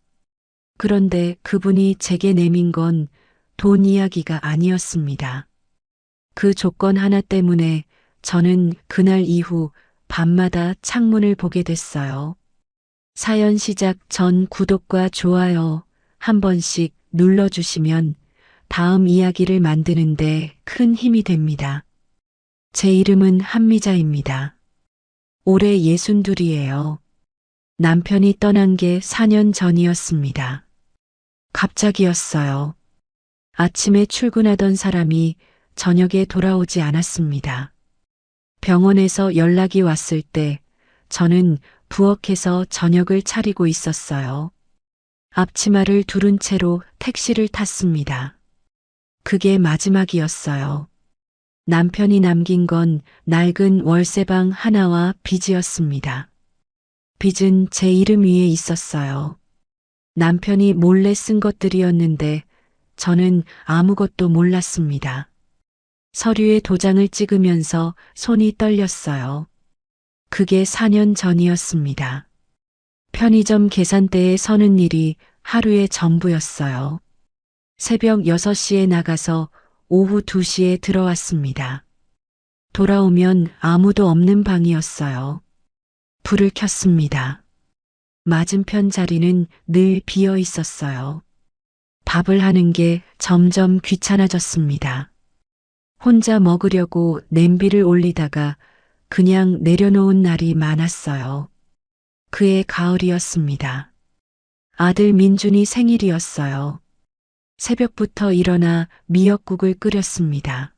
그런데 그분이 제게 내민 건 돈 이야기가 아니었습니다. 그 조건 하나 때문에 저는 그날 이후 밤마다 창문을 보게 됐어요. 사연 시작 전 구독과 좋아요 한 번씩 눌러주시면 다음 이야기를 만드는데 큰 힘이 됩니다. 제 이름은 한미자입니다. 올해 62이에요. 남편이 떠난 게 4년 전이었습니다. 갑자기였어요. 아침에 출근하던 사람이 저녁에 돌아오지 않았습니다. 병원에서 연락이 왔을 때 저는 부엌에서 저녁을 차리고 있었어요. 앞치마를 두른 채로 택시를 탔습니다. 그게 마지막이었어요. 남편이 남긴 건 낡은 월세방 하나와 빚이었습니다. 빚은 제 이름 위에 있었어요. 남편이 몰래 쓴 것들이었는데 저는 아무것도 몰랐습니다. 서류에 도장을 찍으면서 손이 떨렸어요. 그게 4년 전이었습니다. 편의점 계산대에 서는 일이 하루의 전부였어요. 새벽 6시에 나가서 오후 2시에 들어왔습니다. 돌아오면 아무도 없는 방이었어요. 불을 켰습니다. 맞은편 자리는 늘 비어 있었어요. 밥을 하는 게 점점 귀찮아졌습니다. 혼자 먹으려고 냄비를 올리다가 그냥 내려놓은 날이 많았어요. 그해 가을이었습니다. 아들 민준이 생일이었어요. 새벽부터 일어나 미역국을 끓였습니다.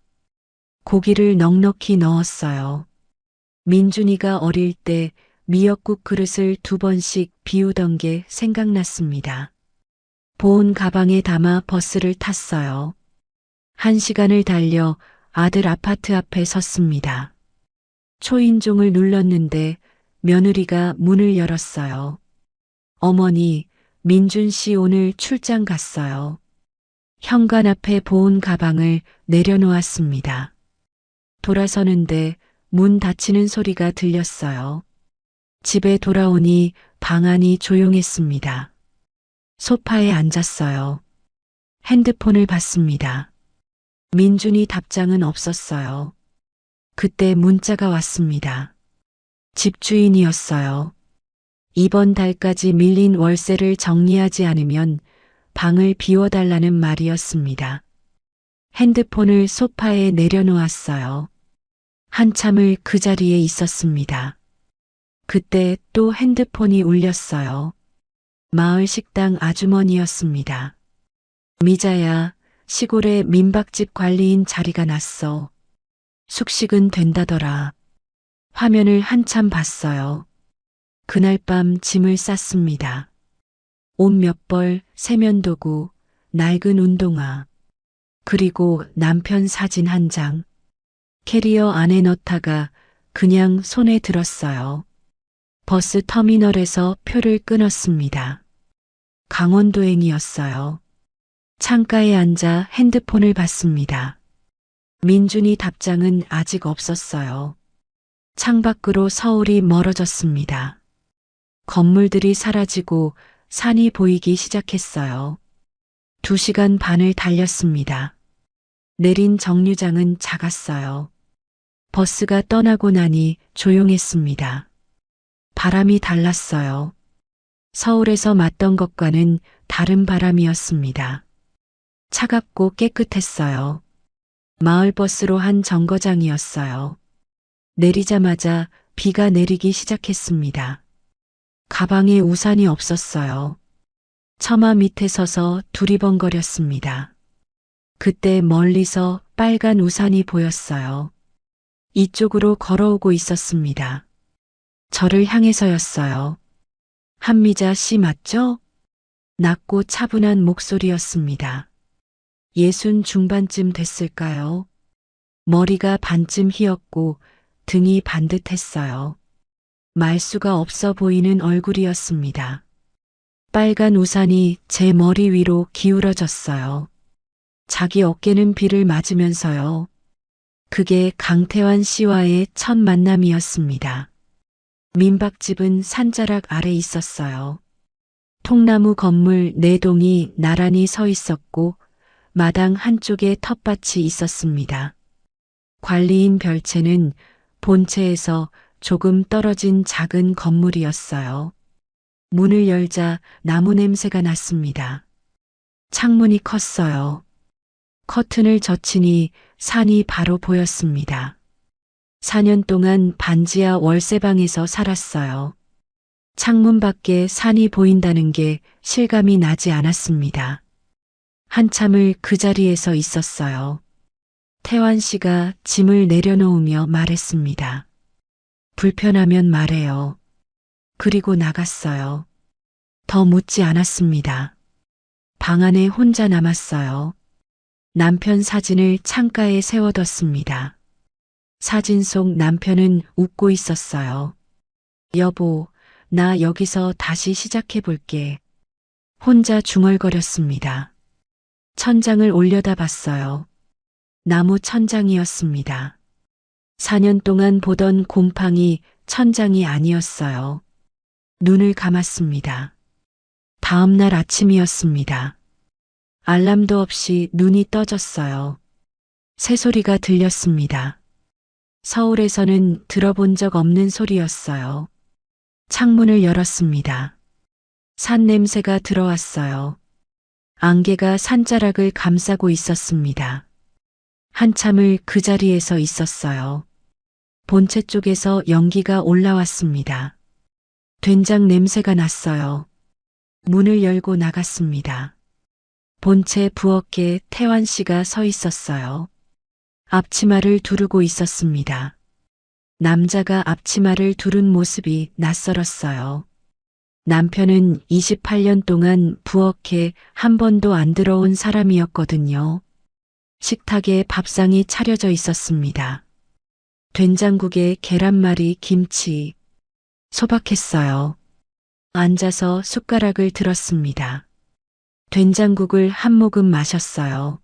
고기를 넉넉히 넣었어요. 민준이가 어릴 때 미역국 그릇을 2번씩 비우던 게 생각났습니다. 보온 가방에 담아 버스를 탔어요. 1시간을 달려 아들 아파트 앞에 섰습니다. 초인종을 눌렀는데 며느리가 문을 열었어요. 어머니, 민준 씨 오늘 출장 갔어요. 현관 앞에 보온 가방을 내려놓았습니다. 돌아서는데 문 닫히는 소리가 들렸어요. 집에 돌아오니 방 안이 조용했습니다. 소파에 앉았어요. 핸드폰을 봤습니다. 민준이 답장은 없었어요. 그때 문자가 왔습니다. 집주인이었어요. 이번 달까지 밀린 월세를 정리하지 않으면 방을 비워달라는 말이었습니다. 핸드폰을 소파에 내려놓았어요. 한참을 그 자리에 있었습니다. 그때 또 핸드폰이 울렸어요. 마을 식당 아주머니였습니다. 미자야, 시골에 민박집 관리인 자리가 났어. 숙식은 된다더라. 화면을 한참 봤어요. 그날 밤 짐을 쌌습니다. 옷 몇 벌, 세면도구, 낡은 운동화, 그리고 남편 사진 1장. 캐리어 안에 넣다가 그냥 손에 들었어요. 버스 터미널에서 표를 끊었습니다. 강원도행이었어요. 창가에 앉아 핸드폰을 봤습니다. 민준이 답장은 아직 없었어요. 창밖으로 서울이 멀어졌습니다. 건물들이 사라지고 산이 보이기 시작했어요. 2시간 반을 달렸습니다. 내린 정류장은 작았어요. 버스가 떠나고 나니 조용했습니다. 바람이 달랐어요. 서울에서 맞던 것과는 다른 바람이었습니다. 차갑고 깨끗했어요. 마을버스로 한 정거장이었어요. 내리자마자 비가 내리기 시작했습니다. 가방에 우산이 없었어요. 처마 밑에 서서 두리번거렸습니다. 그때 멀리서 빨간 우산이 보였어요. 이쪽으로 걸어오고 있었습니다. 저를 향해서였어요. 한미자 씨 맞죠? 낮고 차분한 목소리였습니다. 60 중반쯤 됐을까요? 머리가 반쯤 휘었고 등이 반듯했어요. 말수가 없어 보이는 얼굴이었습니다. 빨간 우산이 제 머리 위로 기울어졌어요. 자기 어깨는 비를 맞으면서요. 그게 강태환 씨와의 첫 만남이었습니다. 민박집은 산자락 아래 있었어요. 통나무 건물 4동이 나란히 서 있었고 마당 한쪽에 텃밭이 있었습니다. 관리인 별채는 본체에서 조금 떨어진 작은 건물이었어요. 문을 열자 나무 냄새가 났습니다. 창문이 컸어요. 커튼을 젖히니 산이 바로 보였습니다. 4년 동안 반지하 월세방에서 살았어요. 창문 밖에 산이 보인다는 게 실감이 나지 않았습니다. 한참을 그 자리에서 있었어요. 태환 씨가 짐을 내려놓으며 말했습니다. 불편하면 말해요. 그리고 나갔어요. 더 묻지 않았습니다. 방 안에 혼자 남았어요. 남편 사진을 창가에 세워뒀습니다. 사진 속 남편은 웃고 있었어요. 여보, 나 여기서 다시 시작해볼게. 혼자 중얼거렸습니다. 천장을 올려다 봤어요. 나무 천장이었습니다. 4년 동안 보던 곰팡이 천장이 아니었어요. 눈을 감았습니다. 다음 날 아침이었습니다. 알람도 없이 눈이 떠졌어요. 새소리가 들렸습니다. 서울에서는 들어본 적 없는 소리였어요. 창문을 열었습니다. 산 냄새가 들어왔어요. 안개가 산자락을 감싸고 있었습니다. 한참을 그 자리에서 있었어요. 본체 쪽에서 연기가 올라왔습니다. 된장 냄새가 났어요. 문을 열고 나갔습니다. 본체 부엌에 태환 씨가 서 있었어요. 앞치마를 두르고 있었습니다. 남자가 앞치마를 두른 모습이 낯설었어요. 남편은 28년 동안 부엌에 한 번도 안 들어온 사람이었거든요. 식탁에 밥상이 차려져 있었습니다. 된장국에 계란말이, 김치, 소박했어요. 앉아서 숟가락을 들었습니다. 된장국을 한 모금 마셨어요.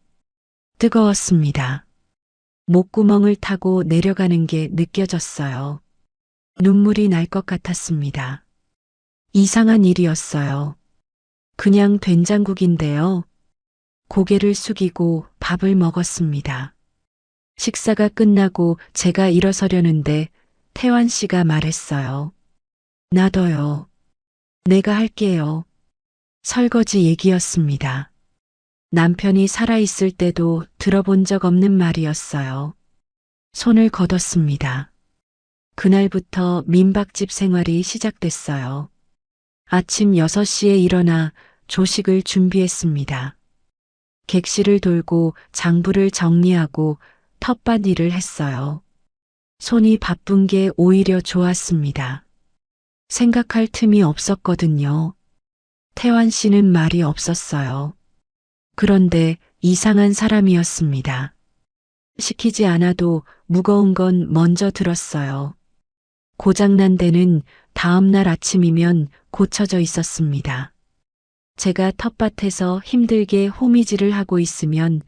뜨거웠습니다. 목구멍을 타고 내려가는 게 느껴졌어요. 눈물이 날 것 같았습니다. 이상한 일이었어요. 그냥 된장국인데요. 고개를 숙이고 밥을 먹었습니다. 식사가 끝나고 제가 일어서려는데 태환 씨가 말했어요. 놔둬요. 내가 할게요. 설거지 얘기였습니다. 남편이 살아있을 때도 들어본 적 없는 말이었어요. 손을 거뒀습니다. 그날부터 민박집 생활이 시작됐어요. 아침 6시에 일어나 조식을 준비했습니다. 객실을 돌고 장부를 정리하고 텃밭 일을 했어요. 손이 바쁜 게 오히려 좋았습니다. 생각할 틈이 없었거든요. 태환 씨는 말이 없었어요. 그런데 이상한 사람이었습니다. 시키지 않아도 무거운 건 먼저 들었어요. 고장난 데는 다음날 아침이면 고쳐져 있었습니다. 제가 텃밭에서 힘들게 호미질을 하고 있으면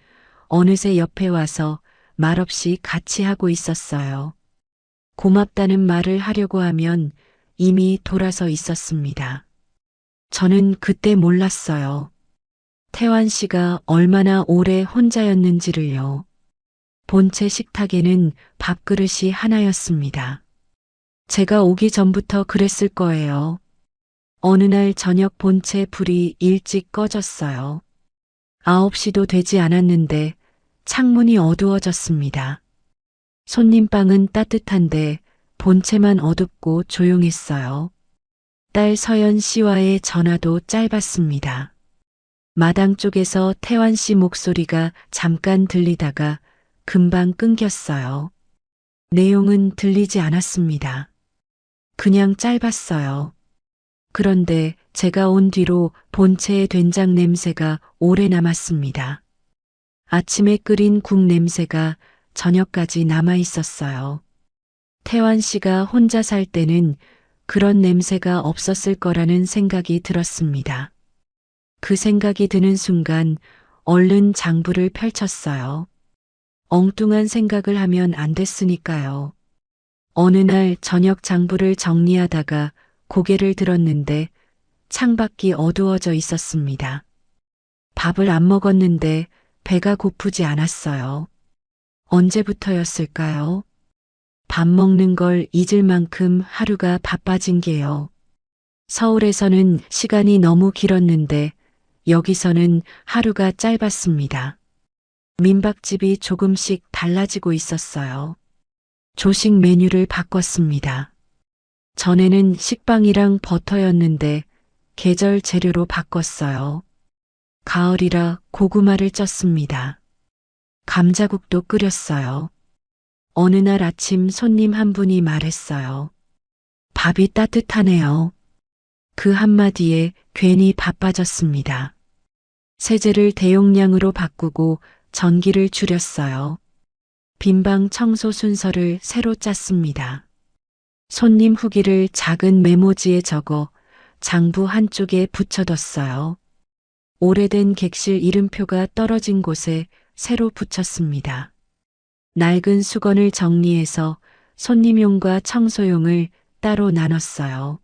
어느새 옆에 와서 말없이 같이 하고 있었어요. 고맙다는 말을 하려고 하면 이미 돌아서 있었습니다. 저는 그때 몰랐어요. 태환 씨가 얼마나 오래 혼자였는지를요. 본체 식탁에는 밥그릇이 하나였습니다. 제가 오기 전부터 그랬을 거예요. 어느 날 저녁 본체 불이 일찍 꺼졌어요. 9시도 되지 않았는데 창문이 어두워졌습니다. 손님방은 따뜻한데 본체만 어둡고 조용했어요. 딸 서연 씨와의 전화도 짧았습니다. 마당 쪽에서 태환 씨 목소리가 잠깐 들리다가 금방 끊겼어요. 내용은 들리지 않았습니다. 그냥 짧았어요. 그런데 제가 온 뒤로 본체의 된장 냄새가 오래 남았습니다. 아침에 끓인 국 냄새가 저녁까지 남아 있었어요. 태환 씨가 혼자 살 때는 그런 냄새가 없었을 거라는 생각이 들었습니다. 그 생각이 드는 순간 얼른 장부를 펼쳤어요. 엉뚱한 생각을 하면 안 됐으니까요. 어느 날 저녁 장부를 정리하다가 고개를 들었는데 창밖이 어두워져 있었습니다. 밥을 안 먹었는데 배가 고프지 않았어요. 언제부터였을까요? 밥 먹는 걸 잊을 만큼 하루가 바빠진 게요. 서울에서는 시간이 너무 길었는데 여기서는 하루가 짧았습니다. 민박집이 조금씩 달라지고 있었어요. 조식 메뉴를 바꿨습니다. 전에는 식빵이랑 버터였는데 계절 재료로 바꿨어요. 가을이라 고구마를 쪘습니다. 감자국도 끓였어요. 어느 날 아침 손님 한 분이 말했어요. 밥이 따뜻하네요. 그 한마디에 괜히 바빠졌습니다. 세제를 대용량으로 바꾸고 전기를 줄였어요. 빈방 청소 순서를 새로 짰습니다. 손님 후기를 작은 메모지에 적어 장부 한쪽에 붙여뒀어요. 오래된 객실 이름표가 떨어진 곳에 새로 붙였습니다. 낡은 수건을 정리해서 손님용과 청소용을 따로 나눴어요.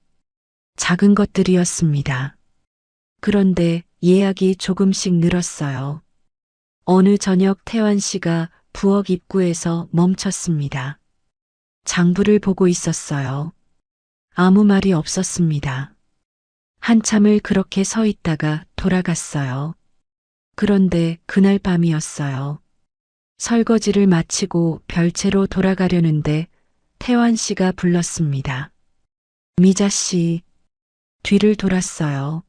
작은 것들이었습니다. 그런데 예약이 조금씩 늘었어요. 어느 저녁 태환 씨가 부엌 입구에서 멈췄습니다. 장부를 보고 있었어요. 아무 말이 없었습니다. 한참을 그렇게 서 있다가 돌아갔어요. 그런데 그날 밤이었어요. 설거지를 마치고 별채로 돌아가려는데 태환 씨가 불렀습니다. 미자 씨. 뒤를 돌았어요.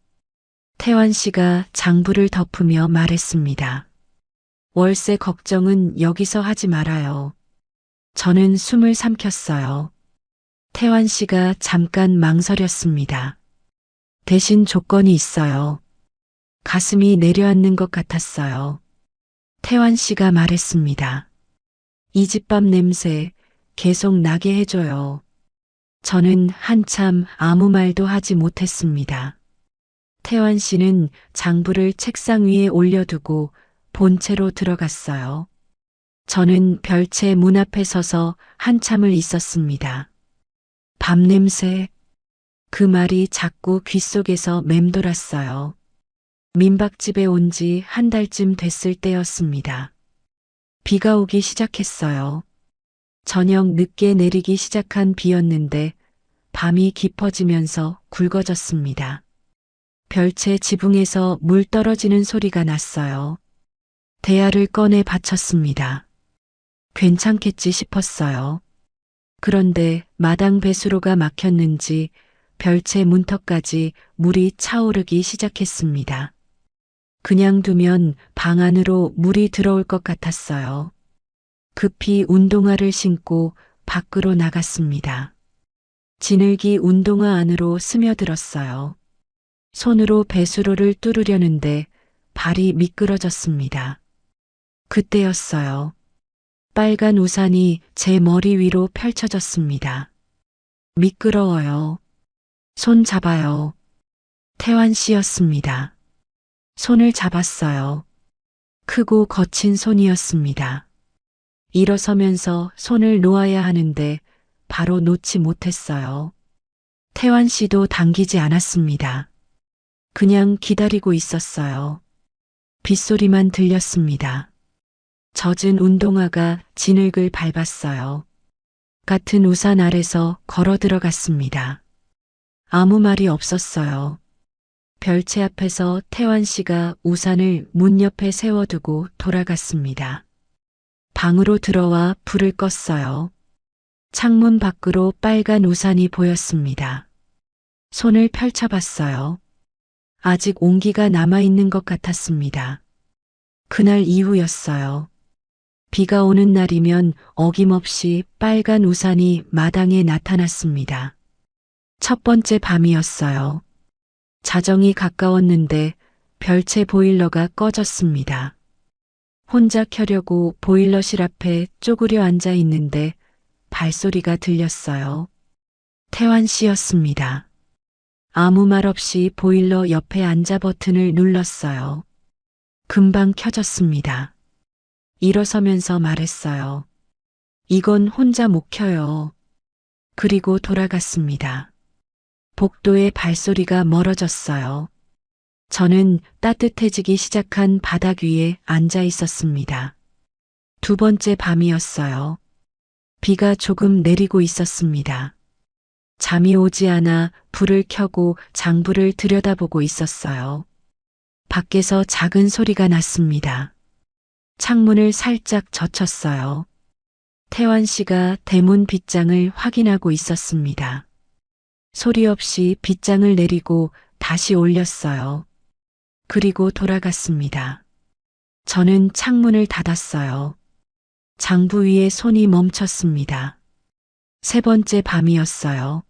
태환 씨가 장부를 덮으며 말했습니다. 월세 걱정은 여기서 하지 말아요. 저는 숨을 삼켰어요. 태환 씨가 잠깐 망설였습니다. 대신 조건이 있어요. 가슴이 내려앉는 것 같았어요. 태환 씨가 말했습니다. 이 집밥 냄새 계속 나게 해줘요. 저는 한참 아무 말도 하지 못했습니다. 태환 씨는 장부를 책상 위에 올려두고 본체로 들어갔어요. 저는 별채 문 앞에 서서 한참을 있었습니다. 밥 냄새. 그 말이 자꾸 귓속에서 맴돌았어요. 민박집에 온 지 한 달쯤 됐을 때였습니다. 비가 오기 시작했어요. 저녁 늦게 내리기 시작한 비였는데 밤이 깊어지면서 굵어졌습니다. 별채 지붕에서 물 떨어지는 소리가 났어요. 대야를 꺼내 받쳤습니다. 괜찮겠지 싶었어요. 그런데 마당 배수로가 막혔는지 별채 문턱까지 물이 차오르기 시작했습니다. 그냥 두면 방 안으로 물이 들어올 것 같았어요. 급히 운동화를 신고 밖으로 나갔습니다. 진흙이 운동화 안으로 스며들었어요. 손으로 배수로를 뚫으려는데 발이 미끄러졌습니다. 그때였어요. 빨간 우산이 제 머리 위로 펼쳐졌습니다. 미끄러워요. 손 잡아요. 태환 씨였습니다. 손을 잡았어요. 크고 거친 손이었습니다. 일어서면서 손을 놓아야 하는데 바로 놓지 못했어요. 태환 씨도 당기지 않았습니다. 그냥 기다리고 있었어요. 빗소리만 들렸습니다. 젖은 운동화가 진흙을 밟았어요. 같은 우산 아래서 걸어 들어갔습니다. 아무 말이 없었어요. 별채 앞에서 태환 씨가 우산을 문 옆에 세워두고 돌아갔습니다. 방으로 들어와 불을 껐어요. 창문 밖으로 빨간 우산이 보였습니다. 손을 펼쳐봤어요. 아직 온기가 남아있는 것 같았습니다. 그날 이후였어요. 비가 오는 날이면 어김없이 빨간 우산이 마당에 나타났습니다. 첫 번째 밤이었어요. 자정이 가까웠는데 별채 보일러가 꺼졌습니다. 혼자 켜려고 보일러실 앞에 쪼그려 앉아 있는데 발소리가 들렸어요. 태환 씨였습니다. 아무 말 없이 보일러 옆에 앉아 버튼을 눌렀어요. 금방 켜졌습니다. 일어서면서 말했어요. 이건 혼자 못 켜요. 그리고 돌아갔습니다. 복도의 발소리가 멀어졌어요. 저는 따뜻해지기 시작한 바닥 위에 앉아 있었습니다. 두 번째 밤이었어요. 비가 조금 내리고 있었습니다. 잠이 오지 않아 불을 켜고 장부를 들여다보고 있었어요. 밖에서 작은 소리가 났습니다. 창문을 살짝 젖혔어요. 태환 씨가 대문 빗장을 확인하고 있었습니다. 소리 없이 빗장을 내리고 다시 올렸어요. 그리고 돌아갔습니다. 저는 창문을 닫았어요. 장부 위에 손이 멈췄습니다. 세 번째 밤이었어요.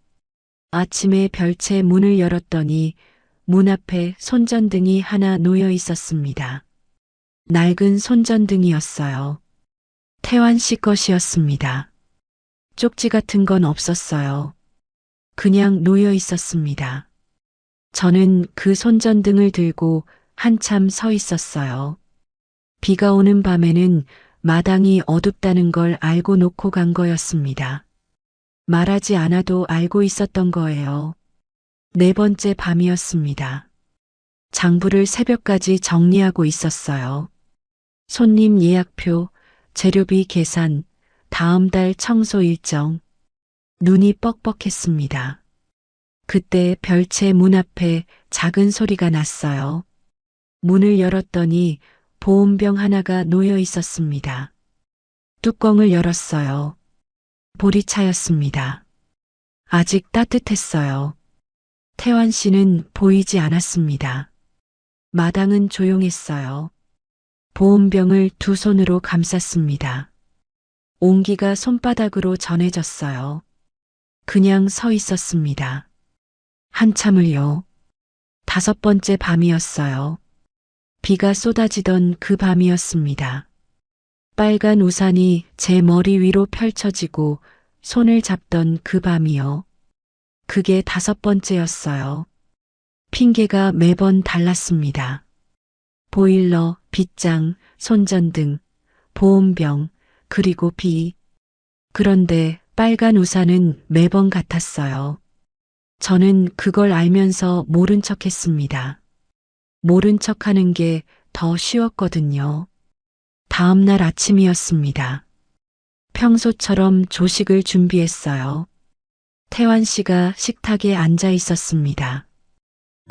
아침에 별채 문을 열었더니 문 앞에 손전등이 하나 놓여 있었습니다. 낡은 손전등이었어요. 태환 씨 것이었습니다. 쪽지 같은 건 없었어요. 그냥 놓여 있었습니다. 저는 그 손전등을 들고 한참 서 있었어요. 비가 오는 밤에는 마당이 어둡다는 걸 알고 놓고 간 거였습니다. 말하지 않아도 알고 있었던 거예요. 네 번째 밤이었습니다. 장부를 새벽까지 정리하고 있었어요. 손님 예약표, 재료비 계산, 다음 달 청소 일정. 눈이 뻑뻑했습니다. 그때 별채 문 앞에 작은 소리가 났어요. 문을 열었더니 보온병 하나가 놓여 있었습니다. 뚜껑을 열었어요. 보리차였습니다. 아직 따뜻했어요. 태환 씨는 보이지 않았습니다. 마당은 조용했어요. 보온병을 두 손으로 감쌌습니다. 온기가 손바닥으로 전해졌어요. 그냥 서 있었습니다. 한참을요. 5번째 밤이었어요. 비가 쏟아지던 그 밤이었습니다. 빨간 우산이 제 머리 위로 펼쳐지고 손을 잡던 그 밤이요. 그게 5번째였어요. 핑계가 매번 달랐습니다. 보일러, 빗장, 손전등, 보온병, 그리고 비. 그런데 빨간 우산은 매번 같았어요. 저는 그걸 알면서 모른 척 했습니다. 모른 척 하는 게 더 쉬웠거든요. 다음 날 아침이었습니다. 평소처럼 조식을 준비했어요. 태환 씨가 식탁에 앉아 있었습니다.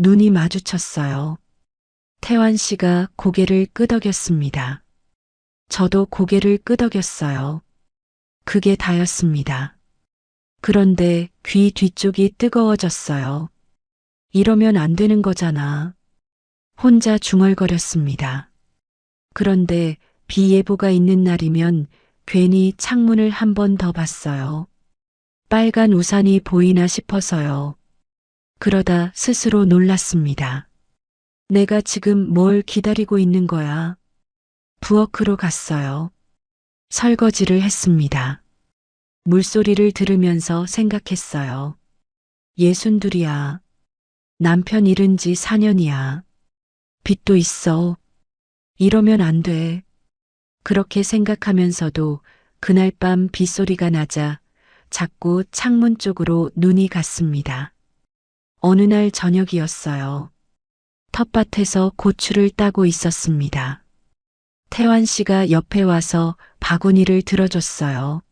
눈이 마주쳤어요. 태환 씨가 고개를 끄덕였습니다. 저도 고개를 끄덕였어요. 그게 다였습니다. 그런데 귀 뒤쪽이 뜨거워졌어요. 이러면 안 되는 거잖아. 혼자 중얼거렸습니다. 그런데 비 예보가 있는 날이면 괜히 창문을 한 번 더 봤어요. 빨간 우산이 보이나 싶어서요. 그러다 스스로 놀랐습니다. 내가 지금 뭘 기다리고 있는 거야? 부엌으로 갔어요. 설거지를 했습니다. 물소리를 들으면서 생각했어요. 62이야. 남편 잃은 지 4년이야. 빚도 있어. 이러면 안 돼. 그렇게 생각하면서도 그날 밤 빗소리가 나자 자꾸 창문 쪽으로 눈이 갔습니다. 어느 날 저녁이었어요. 텃밭에서 고추를 따고 있었습니다. 태환 씨가 옆에 와서 바구니를 들어줬어요.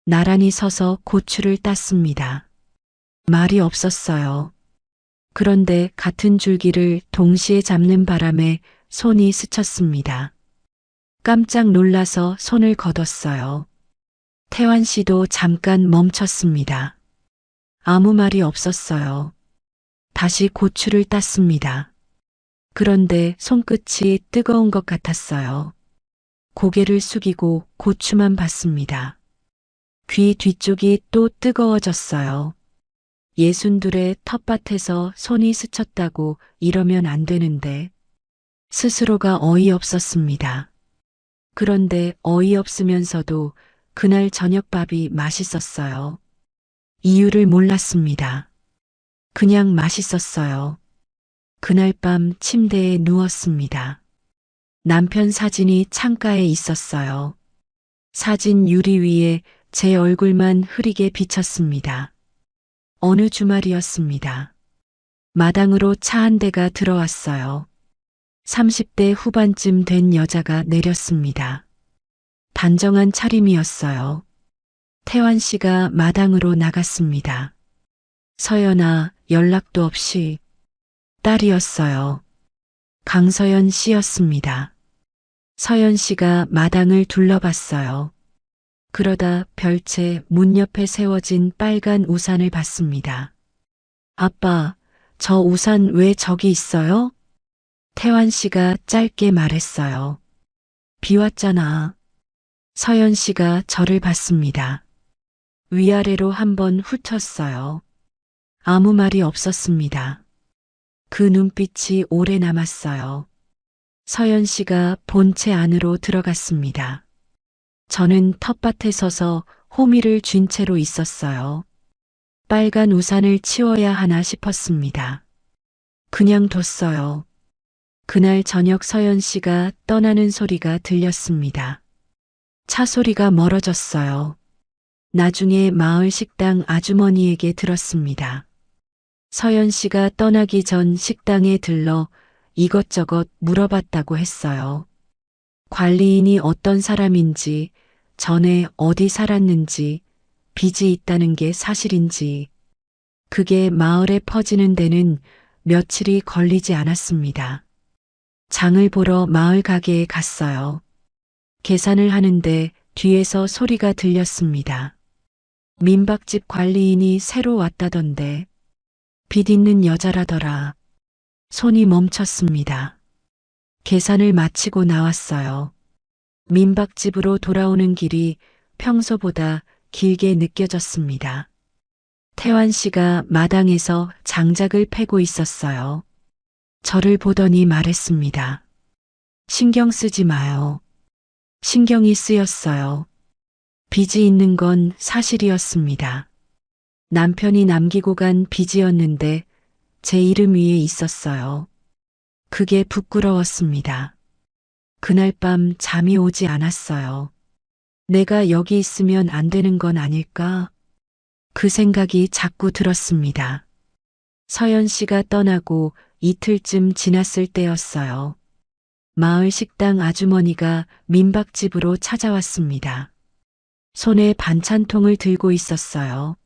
나란히 서서 고추를 땄습니다. 말이 없었어요. 그런데 같은 줄기를 동시에 잡는 바람에 손이 스쳤습니다. 깜짝 놀라서 손을 걷었어요. 태환 씨도 잠깐 멈췄습니다. 아무 말이 없었어요. 다시 고추를 땄습니다. 그런데 손끝이 뜨거운 것 같았어요. 고개를 숙이고 고추만 봤습니다. 귀 뒤쪽이 또 뜨거워졌어요. 62의 텃밭에서 손이 스쳤다고 이러면 안 되는데 스스로가 어이없었습니다. 그런데 어이없으면서도 그날 저녁밥이 맛있었어요. 이유를 몰랐습니다. 그냥 맛있었어요. 그날 밤 침대에 누웠습니다. 남편 사진이 창가에 있었어요. 사진 유리 위에 제 얼굴만 흐리게 비쳤습니다. 어느 주말이었습니다. 마당으로 차 한 대가 들어왔어요. 30대 후반쯤 된 여자가 내렸습니다. 단정한 차림이었어요. 태환 씨가 마당으로 나갔습니다. 서연아, 연락도 없이. 딸이었어요. 강서연 씨였습니다. 서연 씨가 마당을 둘러봤어요. 그러다 별채 문 옆에 세워진 빨간 우산을 봤습니다. 아빠, 저 우산 왜 저기 있어요? 태환 씨가 짧게 말했어요. 비 왔잖아. 서연 씨가 저를 봤습니다. 위아래로 한번 훑었어요. 아무 말이 없었습니다. 그 눈빛이 오래 남았어요. 서연 씨가 본체 안으로 들어갔습니다. 저는 텃밭에 서서 호미를 쥔 채로 있었어요. 빨간 우산을 치워야 하나 싶었습니다. 그냥 뒀어요. 그날 저녁 서연 씨가 떠나는 소리가 들렸습니다. 차 소리가 멀어졌어요. 나중에 마을 식당 아주머니에게 들었습니다. 서연 씨가 떠나기 전 식당에 들러 이것저것 물어봤다고 했어요. 관리인이 어떤 사람인지, 전에 어디 살았는지, 빚이 있다는 게 사실인지. 그게 마을에 퍼지는 데는 며칠이 걸리지 않았습니다. 장을 보러 마을 가게에 갔어요. 계산을 하는데 뒤에서 소리가 들렸습니다. 민박집 관리인이 새로 왔다던데. 빚 있는 여자라더라. 손이 멈췄습니다. 계산을 마치고 나왔어요. 민박집으로 돌아오는 길이 평소보다 길게 느껴졌습니다. 태환 씨가 마당에서 장작을 패고 있었어요. 저를 보더니 말했습니다. 신경 쓰지 마요. 신경이 쓰였어요. 빚이 있는 건 사실이었습니다. 남편이 남기고 간 빚이었는데 제 이름 위에 있었어요. 그게 부끄러웠습니다. 그날 밤 잠이 오지 않았어요. 내가 여기 있으면 안 되는 건 아닐까? 그 생각이 자꾸 들었습니다. 서연 씨가 떠나고 이틀쯤 지났을 때였어요. 마을 식당 아주머니가 민박집으로 찾아왔습니다. 손에 반찬통을 들고 있었어요.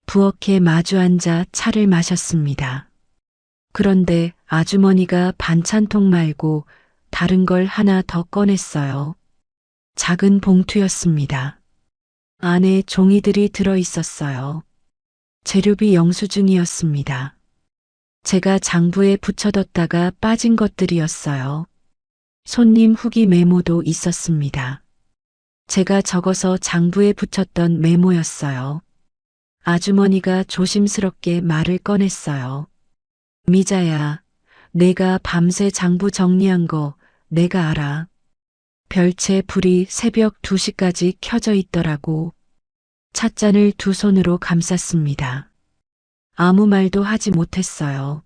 부엌에 마주 앉아 차를 마셨습니다. 그런데 아주머니가 반찬통 말고 다른 걸 하나 더 꺼냈어요. 작은 봉투였습니다. 안에 종이들이 들어 있었어요. 재료비 영수증이었습니다. 제가 장부에 붙여뒀다가 빠진 것들이었어요. 손님 후기 메모도 있었습니다. 제가 적어서 장부에 붙였던 메모였어요. 아주머니가 조심스럽게 말을 꺼냈어요. 미자야, 내가 밤새 장부 정리한 거 내가 알아. 별채 불이 새벽 2시까지 켜져 있더라고. 찻잔을 두 손으로 감쌌습니다. 아무 말도 하지 못했어요.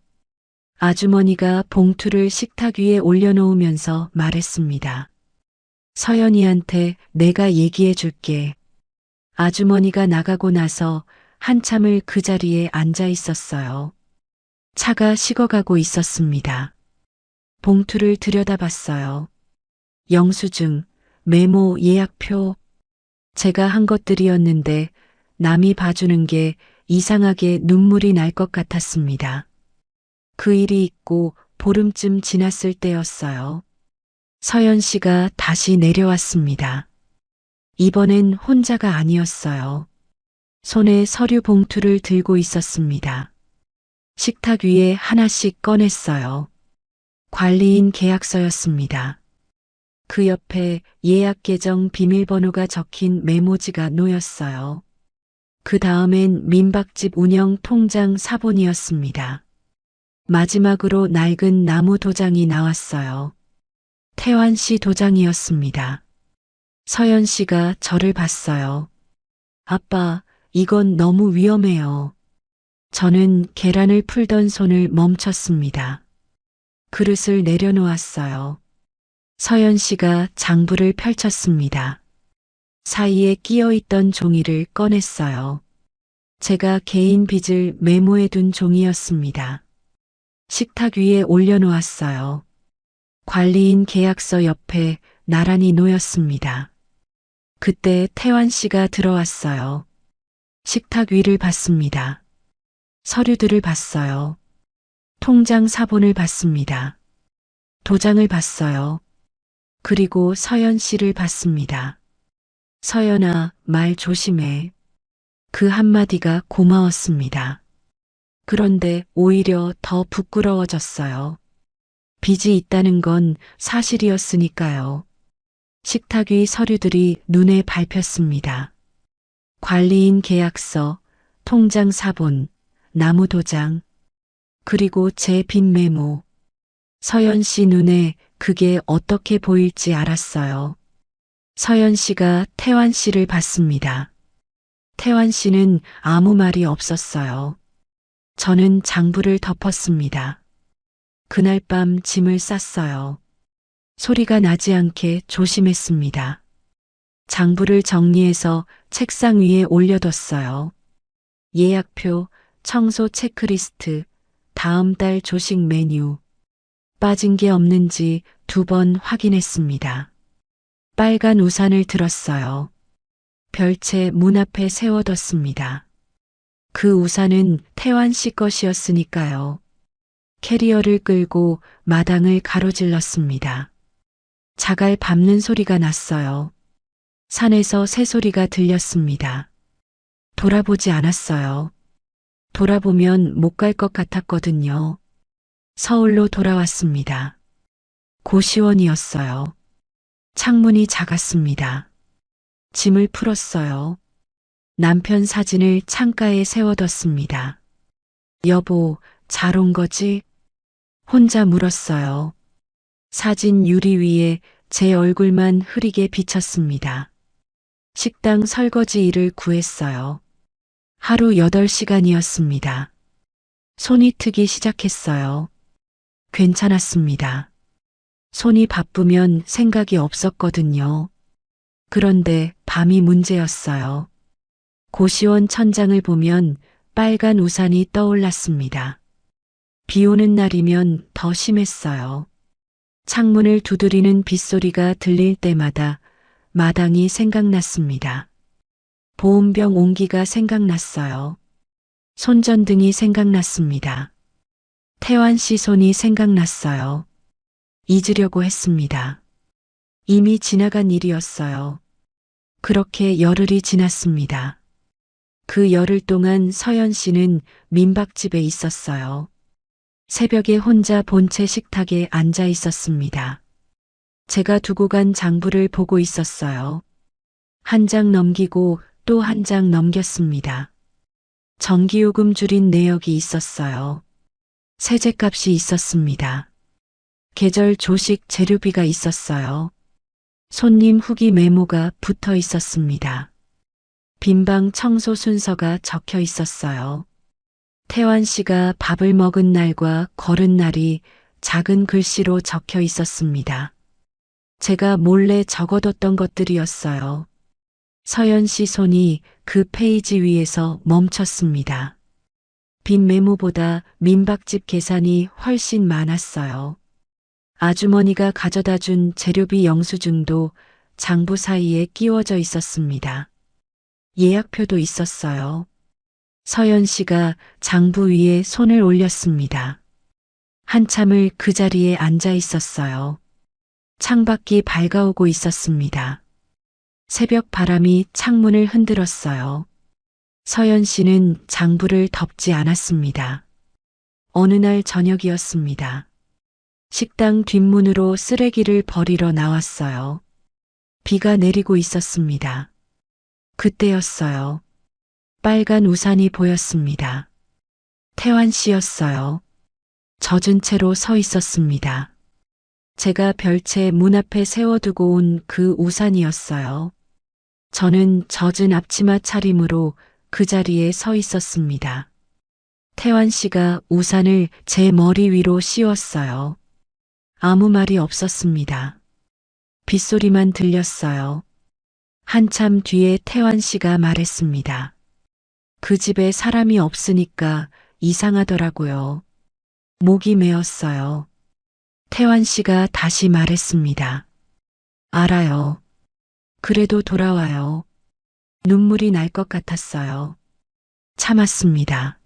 아주머니가 봉투를 식탁 위에 올려놓으면서 말했습니다. 서연이한테 내가 얘기해 줄게. 아주머니가 나가고 나서 한참을 그 자리에 앉아 있었어요. 차가 식어가고 있었습니다. 봉투를 들여다봤어요. 영수증, 메모, 예약표. 제가 한 것들이었는데 남이 봐주는 게 이상하게 눈물이 날 것 같았습니다. 그 일이 있고 보름쯤 지났을 때였어요. 서연 씨가 다시 내려왔습니다. 이번엔 혼자가 아니었어요. 손에 서류 봉투를 들고 있었습니다. 식탁 위에 하나씩 꺼냈어요. 관리인 계약서였습니다. 그 옆에 예약 계정 비밀번호가 적힌 메모지가 놓였어요. 그 다음엔 민박집 운영 통장 사본이었습니다. 마지막으로 낡은 나무 도장이 나왔어요. 태환 씨 도장이었습니다. 서연 씨가 저를 봤어요. 아빠, 이건 너무 위험해요. 저는 계란을 풀던 손을 멈췄습니다. 그릇을 내려놓았어요. 서연 씨가 장부를 펼쳤습니다. 사이에 끼어있던 종이를 꺼냈어요. 제가 개인 빚을 메모해둔 종이였습니다. 식탁 위에 올려놓았어요. 관리인 계약서 옆에 나란히 놓였습니다. 그때 태환 씨가 들어왔어요. 식탁 위를 봤습니다. 서류들을 봤어요. 통장 사본을 봤습니다. 도장을 봤어요. 그리고 서연 씨를 봤습니다. 서연아, 말 조심해. 그 한마디가 고마웠습니다. 그런데 오히려 더 부끄러워졌어요. 빚이 있다는 건 사실이었으니까요. 식탁 위 서류들이 눈에 밟혔습니다. 관리인 계약서, 통장 사본, 나무 도장, 그리고 제 빚 메모. 서연 씨 눈에 그게 어떻게 보일지 알았어요. 서연 씨가 태환 씨를 봤습니다. 태환 씨는 아무 말이 없었어요. 저는 장부를 덮었습니다. 그날 밤 짐을 쌌어요. 소리가 나지 않게 조심했습니다. 장부를 정리해서 책상 위에 올려뒀어요. 예약표, 청소 체크리스트, 다음 달 조식 메뉴. 빠진 게 없는지 2번 확인했습니다. 빨간 우산을 들었어요. 별채 문 앞에 세워뒀습니다. 그 우산은 태환 씨 것이었으니까요. 캐리어를 끌고 마당을 가로질렀습니다. 자갈 밟는 소리가 났어요. 산에서 새소리가 들렸습니다. 돌아보지 않았어요. 돌아보면 못 갈 것 같았거든요. 서울로 돌아왔습니다. 고시원이었어요. 창문이 작았습니다. 짐을 풀었어요. 남편 사진을 창가에 세워뒀습니다. 여보, 잘 온 거지? 혼자 물었어요. 사진 유리 위에 제 얼굴만 흐리게 비쳤습니다. 식당 설거지 일을 구했어요. 하루 8시간이었습니다. 손이 트기 시작했어요. 괜찮았습니다. 손이 바쁘면 생각이 없었거든요. 그런데 밤이 문제였어요. 고시원 천장을 보면 빨간 우산이 떠올랐습니다. 비 오는 날이면 더 심했어요. 창문을 두드리는 빗소리가 들릴 때마다 마당이 생각났습니다. 보온병 온기가 생각났어요. 손전등이 생각났습니다. 태환 씨 손이 생각났어요. 잊으려고 했습니다. 이미 지나간 일이었어요. 그렇게 열흘이 지났습니다. 그 열흘 동안 서연 씨는 민박집에 있었어요. 새벽에 혼자 본체 식탁에 앉아 있었습니다. 제가 두고 간 장부를 보고 있었어요. 한 장 넘기고 또 한 장 넘겼습니다. 전기요금 줄인 내역이 있었어요. 세제값이 있었습니다. 계절 조식 재료비가 있었어요. 손님 후기 메모가 붙어 있었습니다. 빈방 청소 순서가 적혀 있었어요. 태환 씨가 밥을 먹은 날과 걸은 날이 작은 글씨로 적혀 있었습니다. 제가 몰래 적어뒀던 것들이었어요. 서연 씨 손이 그 페이지 위에서 멈췄습니다. 빈 메모보다 민박집 계산이 훨씬 많았어요. 아주머니가 가져다 준 재료비 영수증도 장부 사이에 끼워져 있었습니다. 예약표도 있었어요. 서연 씨가 장부 위에 손을 올렸습니다. 한참을 그 자리에 앉아 있었어요. 창밖이 밝아오고 있었습니다. 새벽 바람이 창문을 흔들었어요. 서연 씨는 장부를 덮지 않았습니다. 어느 날 저녁이었습니다. 식당 뒷문으로 쓰레기를 버리러 나왔어요. 비가 내리고 있었습니다. 그때였어요. 빨간 우산이 보였습니다. 태환 씨였어요. 젖은 채로 서 있었습니다. 제가 별채 문 앞에 세워두고 온 그 우산이었어요. 저는 젖은 앞치마 차림으로 그 자리에 서 있었습니다. 태환 씨가 우산을 제 머리 위로 씌웠어요. 아무 말이 없었습니다. 빗소리만 들렸어요. 한참 뒤에 태환 씨가 말했습니다. 그 집에 사람이 없으니까 이상하더라고요. 목이 메었어요. 태환 씨가 다시 말했습니다. 알아요. 그래도 돌아와요. 눈물이 날 것 같았어요. 참았습니다.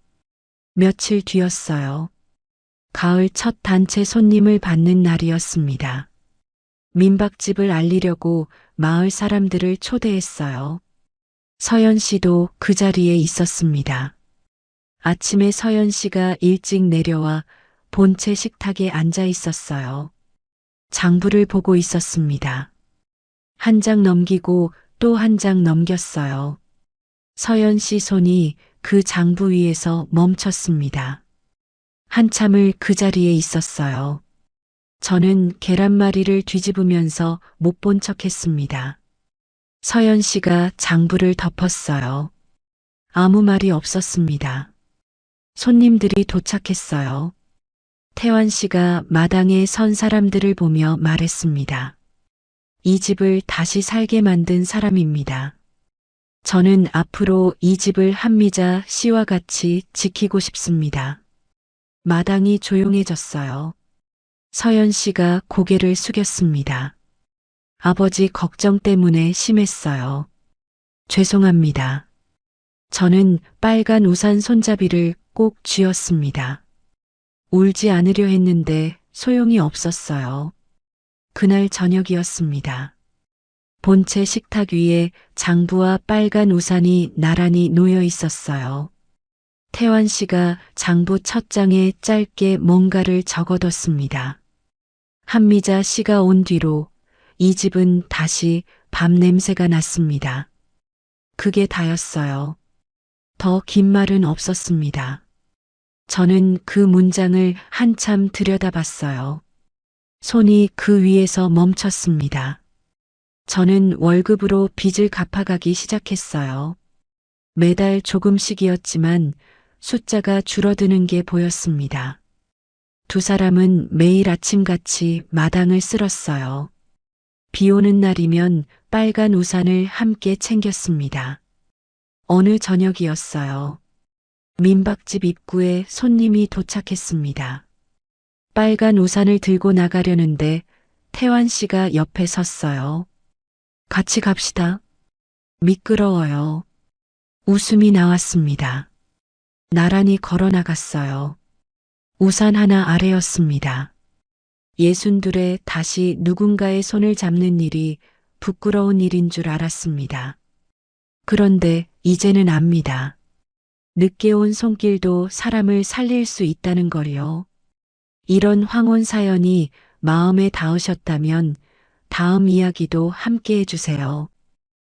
며칠 뒤였어요. 가을 첫 단체 손님을 받는 날이었습니다. 민박집을 알리려고 마을 사람들을 초대했어요. 서연 씨도 그 자리에 있었습니다. 아침에 서연 씨가 일찍 내려와 본체 식탁에 앉아 있었어요. 장부를 보고 있었습니다. 한 장 넘기고 또 한 장 넘겼어요. 서연 씨 손이 그 장부 위에서 멈췄습니다. 한참을 그 자리에 있었어요. 저는 계란말이를 뒤집으면서 못 본 척했습니다. 서연 씨가 장부를 덮었어요. 아무 말이 없었습니다. 손님들이 도착했어요. 태환 씨가 마당에 선 사람들을 보며 말했습니다. 이 집을 다시 살게 만든 사람입니다. 저는 앞으로 이 집을 한미자 씨와 같이 지키고 싶습니다. 마당이 조용해졌어요. 서연 씨가 고개를 숙였습니다. 아버지 걱정 때문에 심했어요. 죄송합니다. 저는 빨간 우산 손잡이를 꼭 쥐었습니다. 울지 않으려 했는데 소용이 없었어요. 그날 저녁이었습니다. 본체 식탁 위에 장부와 빨간 우산이 나란히 놓여 있었어요. 태환 씨가 장부 첫 장에 짧게 뭔가를 적어뒀습니다. 한미자 씨가 온 뒤로 이 집은 다시 밥 냄새가 났습니다. 그게 다였어요. 더 긴 말은 없었습니다. 저는 그 문장을 한참 들여다봤어요. 손이 그 위에서 멈췄습니다. 저는 월급으로 빚을 갚아가기 시작했어요. 매달 조금씩이었지만 숫자가 줄어드는 게 보였습니다. 두 사람은 매일 아침같이 마당을 쓸었어요. 비 오는 날이면 빨간 우산을 함께 챙겼습니다. 어느 저녁이었어요. 민박집 입구에 손님이 도착했습니다. 빨간 우산을 들고 나가려는데 태환 씨가 옆에 섰어요. 같이 갑시다. 미끄러워요. 웃음이 나왔습니다. 나란히 걸어 나갔어요. 우산 하나 아래였습니다. 62에 다시 누군가의 손을 잡는 일이 부끄러운 일인 줄 알았습니다. 그런데 이제는 압니다. 늦게 온 손길도 사람을 살릴 수 있다는 걸요. 이런 황혼 사연이 마음에 닿으셨다면 다음 이야기도 함께 해주세요.